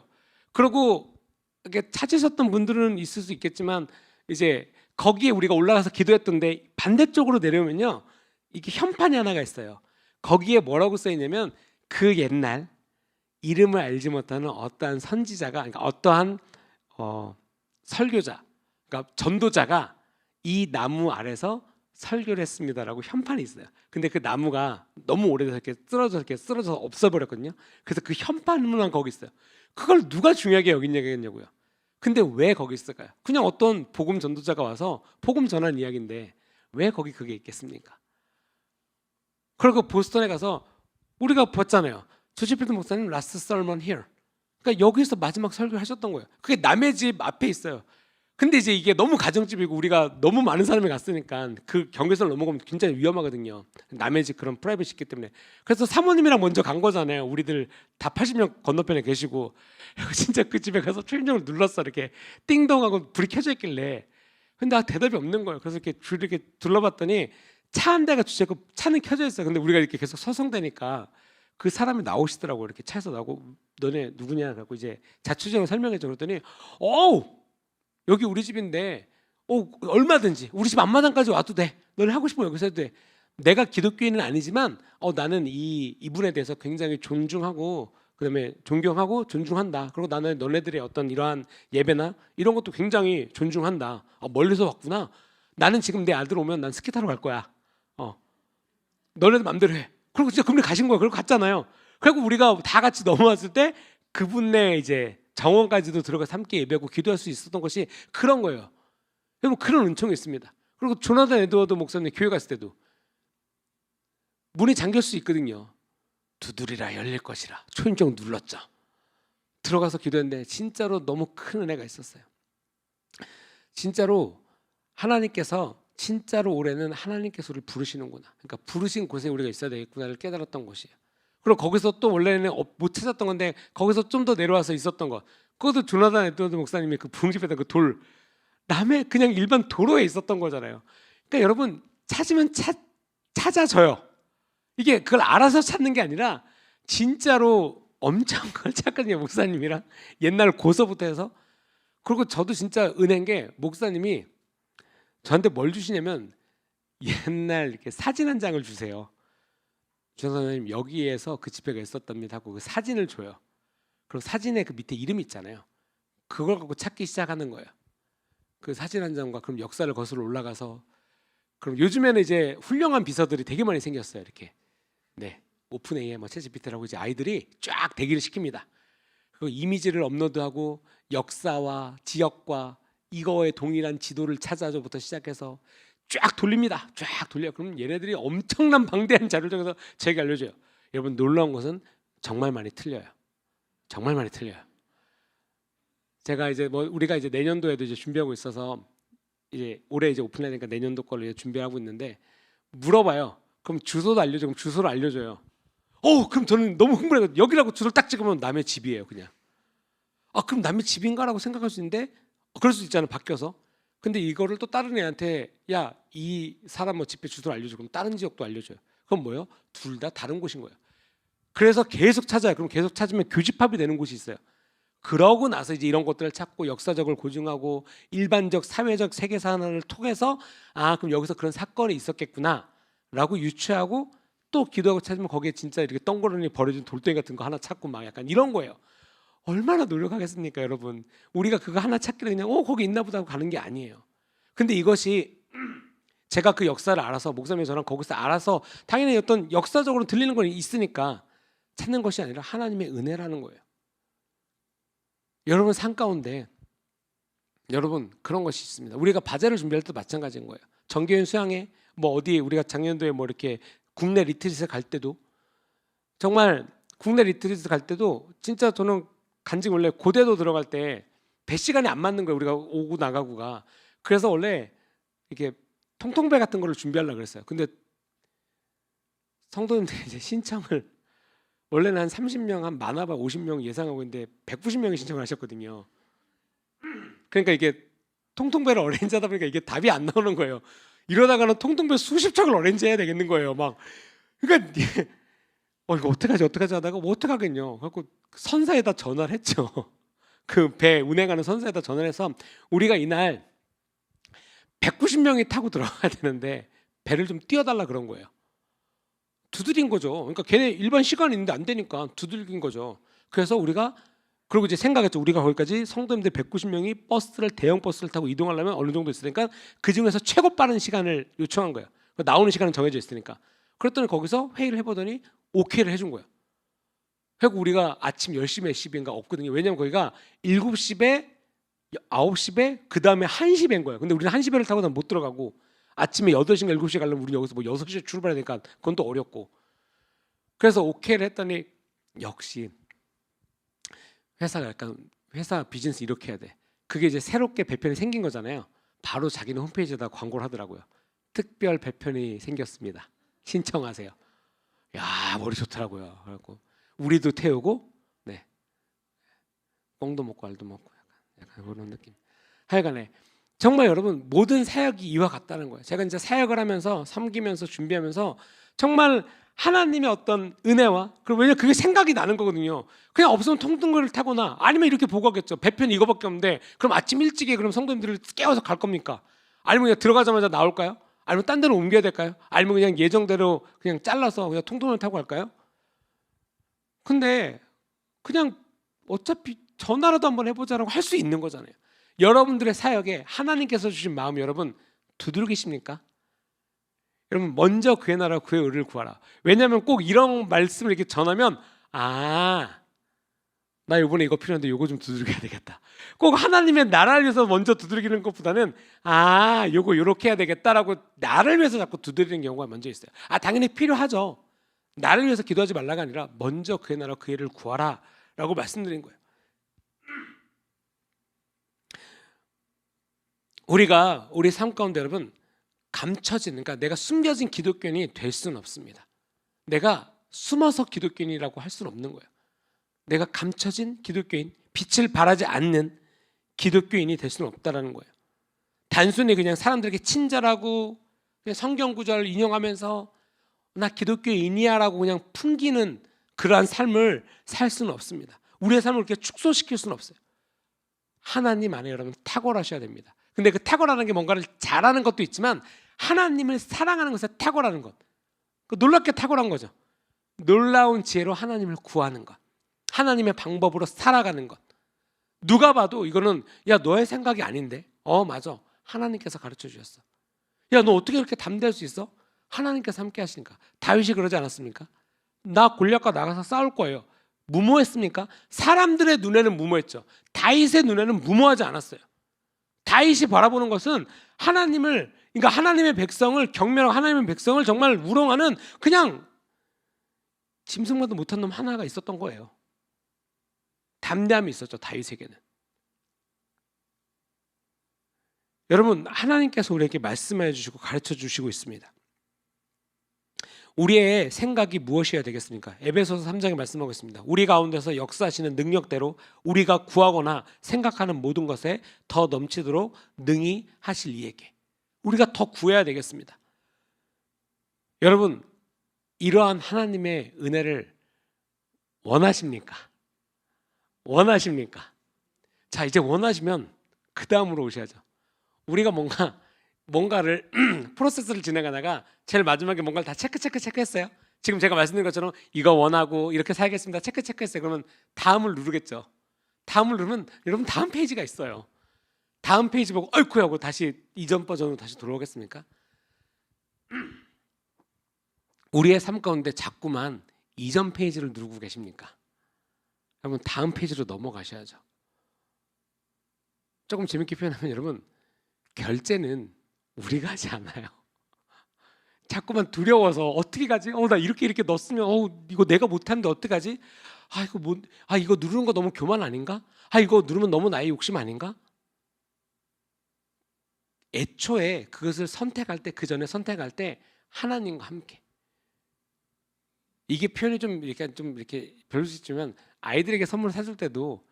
그리고 이렇게 찾으셨던 분들은 있을 수 있겠지만 이제 거기에 우리가 올라가서 기도했던데 반대쪽으로 내려오면요. 이게 현판이 하나가 있어요. 거기에 뭐라고 써 있냐면 그 옛날 이름을 알지 못하는 어떠한 선지자가 그러니까 어떠한 설교자 그러니까 전도자가 이 나무 아래서 설교를 했습니다라고 현판이 있어요. 근데 그 나무가 너무 오래돼서 이렇게 쓰러져서 없어버렸거든요. 그래서 그 현판만 거기 있어요. 그걸 누가 중요하게 여기냐고요. 근데 왜 거기 있을까요? 그냥 어떤 복음 전도자가 와서 복음 전한 이야기인데 왜 거기 그게 있겠습니까? 그리고 보스턴에 가서 우리가 봤잖아요. 조지 필드 목사님 라스트 설먼 here. 그러니까 여기서 마지막 설교를 하셨던 거예요. 그게 남의 집 앞에 있어요. 근데 이제 이게 너무 가정집이고 우리가 너무 많은 사람이 갔으니까 그 경계선을 넘어가면 굉장히 위험하거든요. 남의 집 그런 프라이빗이 있기 때문에. 그래서 사모님이랑 먼저 간 거잖아요. 우리들 다 80명 건너편에 계시고 진짜 그 집에 가서 초인종을 눌렀어. 이렇게 띵동하고 불이 켜져 있길래. 근데 대답이 없는 거예요. 그래서 이렇게 줄 이렇게 둘러봤더니 차 한 대가 주차고 차는 켜져 있어요. 근데 우리가 이렇게 계속 서성대니까 그 사람이 나오시더라고요. 이렇게 차에서 나오고 너네 누구냐 하고 이제 자초지종을 설명해 줘. 그랬더니 어우 여기 우리 집인데 얼마든지 우리 집 앞마당까지 와도 돼. 너네 하고 싶으면 여기서 해도 돼. 내가 기독교인은 아니지만 나는 이분에 대해서 굉장히 존중하고 그다음에 존경하고 존중한다. 그리고 나는 너네들의 어떤 이러한 예배나 이런 것도 굉장히 존중한다. 멀리서 왔구나. 나는 지금 내 아들 오면 난 스키 타러 갈 거야. 너네들 맘대로 해. 그리고 진짜 그분이 가신 거예요. 그리고 갔잖아요. 그리고 우리가 다 같이 넘어왔을 때 그분의 이제 정원까지도 들어가서 함께 예배하고 기도할 수 있었던 것이 그런 거예요. 여러분 그런 은총이 있습니다. 그리고 조나단 에드워드 목사님 교회 갔을 때도 문이 잠길 수 있거든요. 두드리라 열릴 것이라 초인종 눌렀죠. 들어가서 기도했는데 진짜로 너무 큰 은혜가 있었어요. 진짜로 하나님께서 진짜로 올해는 하나님께서 우리를 부르시는구나. 그러니까 부르신 곳에 우리가 있어야 되겠구나를 깨달았던 것이에요. 그리고 거기서 또 원래는 못 찾았던 건데 거기서 좀 더 내려와서 있었던 것. 그것도 조나단 에드워드 목사님이 그 부흥집에다 그 돌 남의 그냥 일반 도로에 있었던 거잖아요. 그러니까 여러분 찾으면 찾아져요. 이게 그걸 알아서 찾는 게 아니라 진짜로 엄청 그걸 찾거든요. 목사님이랑 옛날 고서부터 해서. 그리고 저도 진짜 은혜인 게 목사님이 저한테 뭘 주시냐면 옛날 이렇게 사진 한 장을 주세요. 주 선생님 여기에서 그 집회가 있었답니다 하고 그 사진을 줘요. 그리고 사진에 그 밑에 이름 있잖아요. 그걸 갖고 찾기 시작하는 거예요. 그 사진 한 장과 그럼 역사를 거슬러 올라가서 그럼 요즘에는 이제 훌륭한 비서들이 되게 많이 생겼어요. 이렇게 네 오픈 AI 뭐 챗GPT라고 이제 아이들이 쫙 대기를 시킵니다. 그 이미지를 업로드하고 역사와 지역과 이거에 동일한 지도를 찾아서부터 시작해서 쫙 돌립니다. 쫙 돌려. 그럼 얘네들이 엄청난 방대한 자료를 통해서 제게 알려줘요. 여러분 놀라운 것은 정말 많이 틀려요. 정말 많이 틀려요. 제가 이제 뭐 우리가 이제 내년도에도 이제 준비하고 있어서 이제 올해 이제 오픈하니까 내년도 걸로 이제 준비하고 있는데 물어봐요. 그럼 주소도 알려줘. 그럼 주소를 알려줘요. 그럼 저는 너무 흥분해요. 여기라고 주소를 딱 찍으면 남의 집이에요, 그냥. 그럼 남의 집인가라고 생각할 수 있는데 그럴 수 있잖아요, 바뀌어서. 근데 이거를 또 다른 애한테 야, 이 사람 뭐 집회 주소를 알려줘. 그럼 다른 지역도 알려줘요. 그럼 뭐예요? 둘 다 다른 곳인 거예요. 그래서 계속 찾아요. 그럼 계속 찾으면 교집합이 되는 곳이 있어요. 그러고 나서 이제 이런 것들을 찾고 역사적을 고증하고 일반적 사회적 세계사를 통해서 그럼 여기서 그런 사건이 있었겠구나라고 유추하고 또 기도하고 찾으면 거기에 진짜 이렇게 덩그러니 버려진 돌덩이 같은 거 하나 찾고 막 약간 이런 거예요. 얼마나 노력하겠습니까, 여러분? 우리가 그거 하나 찾기를 그냥 거기 있나 보다 하고 가는 게 아니에요. 근데 이것이 제가 그 역사를 알아서 목사님이 저랑 거기서 알아서 당연히 어떤 역사적으로 들리는 건 있으니까 찾는 것이 아니라 하나님의 은혜라는 거예요. 여러분 삶 가운데 여러분 그런 것이 있습니다. 우리가 바제를 준비할 때도 마찬가지인 거예요. 정교인 수양회 뭐 어디 우리가 작년도에 뭐 이렇게 국내 리트릿을 갈 때도 정말 국내 리트릿을 갈 때도 진짜 저는 간증 원래 고대도 들어갈 때 배 시간이 안 맞는 거예요. 우리가 오고 나가고가. 그래서 원래 이렇게 통통배 같은 거를 준비하려고 그랬어요. 근데 성도님들이 이제 신청을 원래는 한 30명, 한 많아봐 50명 예상하고 있는데 190명이 신청을 하셨거든요. 그러니까 이게 통통배를 어레인지 하다 보니까 이게 답이 안 나오는 거예요. 이러다가는 통통배 수십 척을 어레인지 해야 되겠는 거예요. 막 그러니까 이거 어떡하지 하다가 뭐 어떡하겠냐. 그래서 선사에다 전화를 했죠. 그 배 운행하는 선사에다 전화를 해서 우리가 이날 190명이 타고 들어가야 되는데 배를 좀 띄워달라 그런 거예요. 두드린 거죠. 그러니까 걔네 일반 시간이 있는데 안 되니까 두들긴 거죠. 그래서 우리가 그리고 이제 생각했죠. 우리가 거기까지 성도님들 190명이 버스를 대형 버스를 타고 이동하려면 어느 정도 있으니까 그 중에서 최고 빠른 시간을 요청한 거예요. 나오는 시간은 정해져 있으니까. 그랬더니 거기서 회의를 해보더니 오케이를 해준 거예요. 그리고 우리가 아침 10시 몇 시인가 없거든요. 왜냐면 거기가 7시 배, 9시 배, 그 다음에 1시 배인 거예요. 근데 우리는 1시 배를 타고는 못 들어가고 아침에 8시인가 7시에 가려면 우리는 여기서 뭐 6시에 출발해야 되니까 그건 또 어렵고. 그래서 오케이를 했더니 역시 회사가 약간 회사 비즈니스 이렇게 해야 돼. 그게 이제 새롭게 배편이 생긴 거잖아요. 바로 자기는 홈페이지에다 광고를 하더라고요. 특별 배편이 생겼습니다. 신청하세요. 야 머리 좋더라고요. 그래갖고 우리도 태우고 네 꽁도 먹고 알도 먹고 약간 그런 느낌. 하여간에 정말 여러분 모든 사역이 이와 같다는 거예요. 제가 이제 사역을 하면서 섬기면서 준비하면서 정말 하나님의 어떤 은혜와 그리고 왜냐면 그게 생각이 나는 거거든요. 그냥 없으면 통통배를 타거나 아니면 이렇게 보고 하겠죠. 배편이 이거밖에 없는데 그럼 아침 일찍에 그럼 성도님들을 깨워서 갈 겁니까? 아니면 그냥 들어가자마자 나올까요? 아니면 딴 데로 옮겨야 될까요? 아니면 그냥 예정대로 그냥 잘라서 그냥 통통배를 타고 갈까요? 근데 그냥 어차피 전화라도 한번 해보자라고 할 수 있는 거잖아요. 여러분들의 사역에 하나님께서 주신 마음 여러분 두들기십니까? 여러분 먼저 그의 나라와 그의 의를 구하라. 왜냐하면 꼭 이런 말씀을 이렇게 전하면 나 이번에 이거 필요한데 이거 좀 두들겨야 되겠다. 꼭 하나님의 나라를 위해서 먼저 두들기는 것보다는 요거 요렇게 해야 되겠다라고 나를 위해서 자꾸 두드리는 경우가 먼저 있어요. 당연히 필요하죠. 나를 위해서 기도하지 말라가 아니라 먼저 그의 나라와 그의 의를 구하라 라고 말씀드린 거예요. 우리가 우리 삶 가운데 여러분 감춰진 그러니까 내가 숨겨진 기독교인이 될 수는 없습니다. 내가 숨어서 기독교인이라고 할 수는 없는 거예요. 내가 감춰진 기독교인, 빛을 발하지 않는 기독교인이 될 수는 없다라는 거예요. 단순히 그냥 사람들에게 친절하고 그냥 성경 구절을 인용하면서 나 기독교인이야라고 그냥 풍기는 그러한 삶을 살 수는 없습니다. 우리의 삶을 그렇게 축소시킬 수는 없어요. 하나님 안에 여러분 탁월하셔야 됩니다. 근데 그 탁월하는 게 뭔가를 잘하는 것도 있지만 하나님을 사랑하는 것에 탁월하는 것, 놀랍게 탁월한 거죠. 놀라운 지혜로 하나님을 구하는 것, 하나님의 방법으로 살아가는 것. 누가 봐도 이거는 야 너의 생각이 아닌데 맞아 하나님께서 가르쳐 주셨어. 야 너 어떻게 그렇게 담대할 수 있어? 하나님께서 함께 하시니까. 다윗이 그러지 않았습니까? 나 골리앗과 나가서 싸울 거예요. 무모했습니까? 사람들의 눈에는 무모했죠. 다윗의 눈에는 무모하지 않았어요. 다윗이 바라보는 것은 하나님을, 그러니까 하나님의 백성을 경멸하고 하나님의 백성을 정말 우롱하는 그냥 짐승만도 못한 놈 하나가 있었던 거예요. 담대함이 있었죠, 다윗에게는. 여러분, 하나님께서 우리에게 말씀해 주시고 가르쳐 주시고 있습니다. 우리의 생각이 무엇이어야 되겠습니까? 에베소서 3장에 말씀하고 있습니다. 우리 가운데서 역사하시는 능력대로 우리가 구하거나 생각하는 모든 것에 더 넘치도록 능히 하실 이에게 우리가 더 구해야 되겠습니다. 여러분, 이러한 하나님의 은혜를 원하십니까? 원하십니까? 자, 이제 원하시면 그 다음으로 오셔야죠. 우리가 뭔가를 프로세스를 진행하다가 제일 마지막에 뭔가를 다 체크했어요. 지금 제가 말씀드린 것처럼 이거 원하고 이렇게 살겠습니다. 체크했어요. 그러면 다음을 누르겠죠. 다음을 누르면 여러분 다음 페이지가 있어요. 다음 페이지 보고 어이쿠 하고 다시 이전 버전으로 다시 돌아오겠습니까? 우리의 삶 가운데 자꾸만 이전 페이지를 누르고 계십니까? 여러분 다음 페이지로 넘어가셔야죠. 조금 재밌게 표현하면 여러분 결제는 우리가 하지 않아요. 자꾸만 두려워서 어떻게 가지? 나 이렇게 넣었으면 이거 내가 못하는데 어떡하지? 이거 누르는 거 너무 교만 아닌가? 이거 누르면 너무 나의 욕심 아닌가? 애초에 그것을 선택할 때, 그 전에 선택할 때 하나님과 함께. 이게 표현이 좀 이렇게 별로 수 있지만 아이들에게 선물을 사줄 때도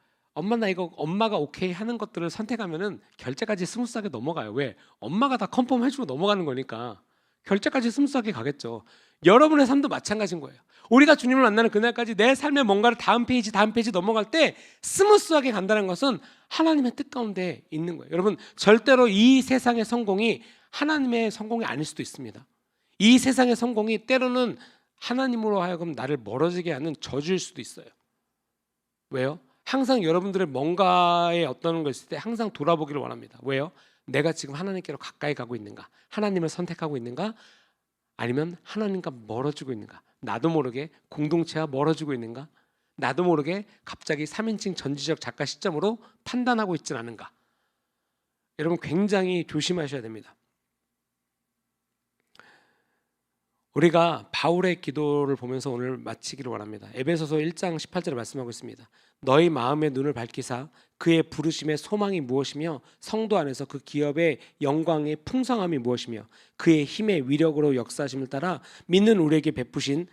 나 이거 엄마가 오케이 하는 것들을 선택하면은 결제까지 스무스하게 넘어가요. 왜? 엄마가 다 컨펌 해주고 넘어가는 거니까 결제까지 스무스하게 가겠죠. 여러분의 삶도 마찬가지인 거예요. 우리가 주님을 만나는 그날까지 내 삶의 뭔가를 다음 페이지 넘어갈 때 스무스하게 간다는 것은 하나님의 뜻 가운데 있는 거예요. 여러분 절대로 이 세상의 성공이 하나님의 성공이 아닐 수도 있습니다. 이 세상의 성공이 때로는 하나님으로 하여금 나를 멀어지게 하는 저주일 수도 있어요. 왜요? 항상 여러분들의 뭔가에 어떤 거 있을 때 항상 돌아보기를 원합니다. 왜요? 내가 지금 하나님께로 가까이 가고 있는가? 하나님을 선택하고 있는가? 아니면 하나님과 멀어지고 있는가? 나도 모르게 공동체와 멀어지고 있는가? 나도 모르게 갑자기 3인칭 전지적 작가 시점으로 판단하고 있진 않은가? 여러분 굉장히 조심하셔야 됩니다. 우리가 바울의 기도를 보면서 오늘 마치기를 원합니다. 에베소서 1장 18절에 말씀하고 있습니다. 너희 마음의 눈을 밝히사 그의 부르심의 소망이 무엇이며 성도 안에서 그 기업의 영광의 풍성함이 무엇이며 그의 힘의 위력으로 역사하심을 따라 믿는 우리에게 베푸신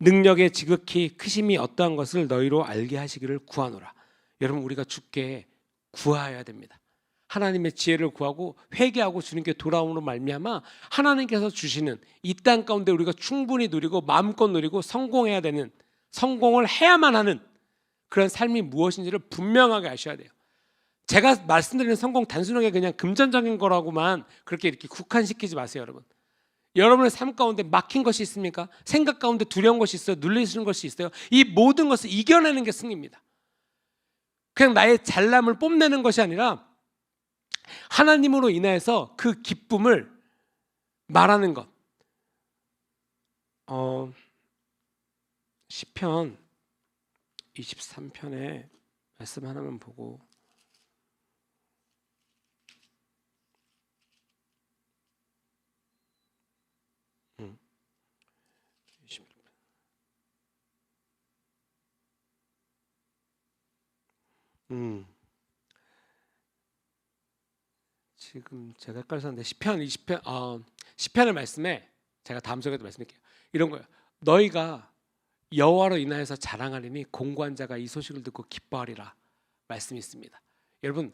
능력의 지극히 크심이 어떠한 것을 너희로 알게 하시기를 구하노라. 여러분 우리가 주께 구하여야 됩니다. 하나님의 지혜를 구하고 회개하고 주님께 돌아옴으로 말미암아 하나님께서 주시는 이 땅 가운데 우리가 충분히 누리고 마음껏 누리고 성공해야 되는, 성공을 해야만 하는 그런 삶이 무엇인지를 분명하게 아셔야 돼요. 제가 말씀드리는 성공 단순하게 그냥 금전적인 거라고만 그렇게 이렇게 국한시키지 마세요. 여러분 여러분의 삶 가운데 막힌 것이 있습니까? 생각 가운데 두려운 것이 있어요? 눌리시는 것이 있어요? 이 모든 것을 이겨내는 게 승리입니다. 그냥 나의 잘남을 뽐내는 것이 아니라 하나님으로 인해서 그 기쁨을 말하는 것. 시편 23편에 말씀 하나만 보고 지금 제가 헷갈려서 하는데 시편 20편 시편의 말씀에 제가 다음 주에도 말씀드릴게요. 이런 거예요. 너희가 여호와로 인하여서 자랑하리니 공고한 자가 이 소식을 듣고 기뻐하리라 말씀이 있습니다. 여러분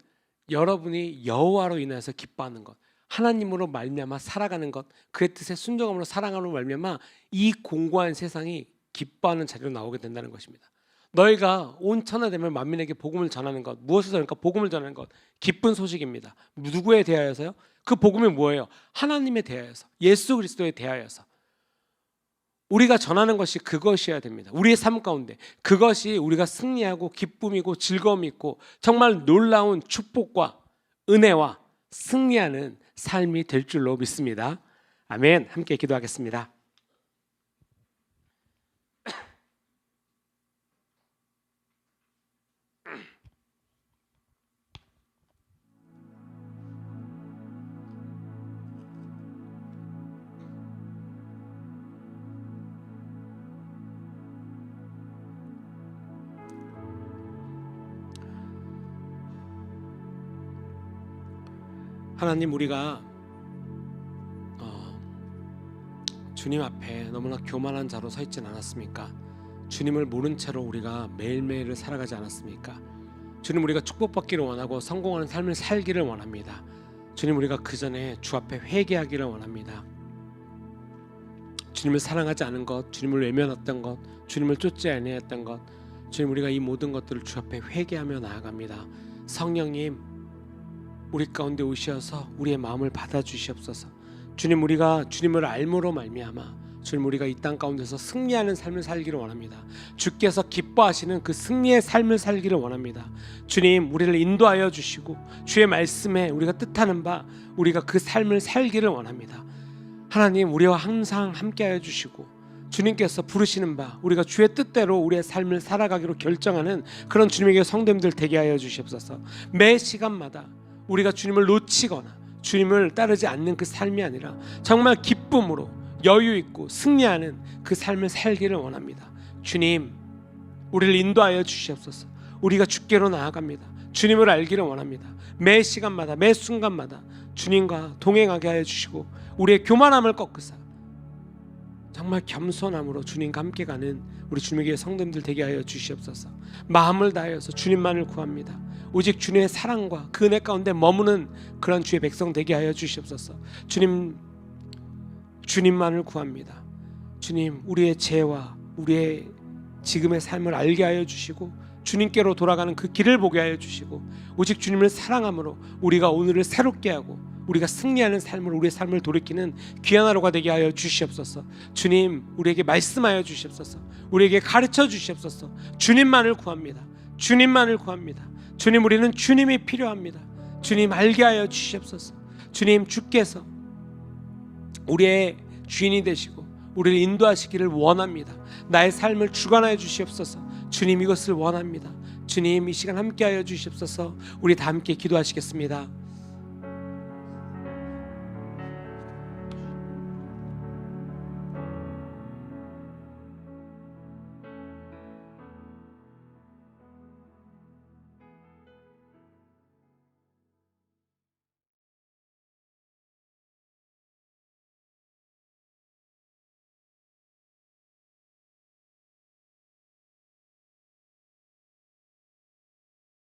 여러분이 여호와로 인하여서 기뻐하는 것, 하나님으로 말미암아 살아가는 것, 그의 뜻에 순종함으로 살아가는 말미암아 이 공고한 세상이 기뻐하는 자리로 나오게 된다는 것입니다. 너희가 온 천하되면 만민에게 복음을 전하는 것, 무엇을 전할까? 복음을 전하는 것, 기쁜 소식입니다. 누구에 대하여서요? 그 복음이 뭐예요? 하나님에 대하여서, 예수 그리스도에 대하여서 우리가 전하는 것이 그것이어야 됩니다. 우리의 삶 가운데 그것이 우리가 승리하고 기쁨이고 즐거움이 있고 정말 놀라운 축복과 은혜와 승리하는 삶이 될 줄로 믿습니다. 아멘. 함께 기도하겠습니다. 하나님 우리가 주님 앞에 너무나 교만한 자로 서 있진 않았습니까? 주님을 모른 채로 우리가 매일매일을 살아가지 않았습니까? 주님 우리가 축복받기를 원하고 성공하는 삶을 살기를 원합니다. 주님 우리가 그 전에 주 앞에 회개하기를 원합니다. 주님을 사랑하지 않은 것, 주님을 외면했던 것, 주님을 쫓지 아니했던 것, 주님 우리가 이 모든 것들을 주 앞에 회개하며 나아갑니다. 성령님 우리 가운데 오셔서 우리의 마음을 받아주시옵소서. 주님 우리가 주님을 알므로 말미암아 주님 우리가 이 땅 가운데서 승리하는 삶을 살기를 원합니다. 주께서 기뻐하시는 그 승리의 삶을 살기를 원합니다. 주님 우리를 인도하여 주시고 주의 말씀에 우리가 뜻하는 바 우리가 그 삶을 살기를 원합니다. 하나님, 우리와 항상 함께하여 주시고 주님께서 부르시는 바 우리가 주의 뜻대로 우리의 삶을 살아가기로 결정하는 그런 주님에게 성도님들 되게 하여 주시옵소서. 매 시간마다 우리가 주님을 놓치거나 주님을 따르지 않는 그 삶이 아니라 정말 기쁨으로 여유 있고 승리하는 그 삶을 살기를 원합니다. 주님, 우리를 인도하여 주시옵소서. 우리가 주께로 나아갑니다. 주님을 알기를 원합니다. 매 시간마다 매 순간마다 주님과 동행하게 하여 주시고 우리의 교만함을 꺾으사 정말 겸손함으로 주님과 함께 가는 우리 주님에게 성도님들 되게 하여 주시옵소서. 마음을 다하여서 주님만을 구합니다. 오직 주님의 사랑과 그 은혜 가운데 머무는 그런 주의 백성 되게 하여 주시옵소서. 주님만을 구합니다. 주님, 우리의 죄와 우리의 지금의 삶을 알게 하여 주시고 주님께로 돌아가는 그 길을 보게 하여 주시고 오직 주님을 사랑함으로 우리가 오늘을 새롭게 하고 우리가 승리하는 삶으로 우리의 삶을 돌이키는 귀한 하루가 되게 하여 주시옵소서. 주님, 우리에게 말씀하여 주시옵소서. 우리에게 가르쳐 주시옵소서. 주님만을 구합니다. 주님만을 구합니다. 주님, 우리는 주님이 필요합니다. 주님, 알게 하여 주시옵소서. 주님, 주께서 우리의 주인이 되시고 우리를 인도하시기를 원합니다. 나의 삶을 주관하여 주시옵소서. 주님, 이것을 원합니다. 주님, 이 시간 함께하여 주시옵소서. 우리 다 함께 기도하시겠습니다.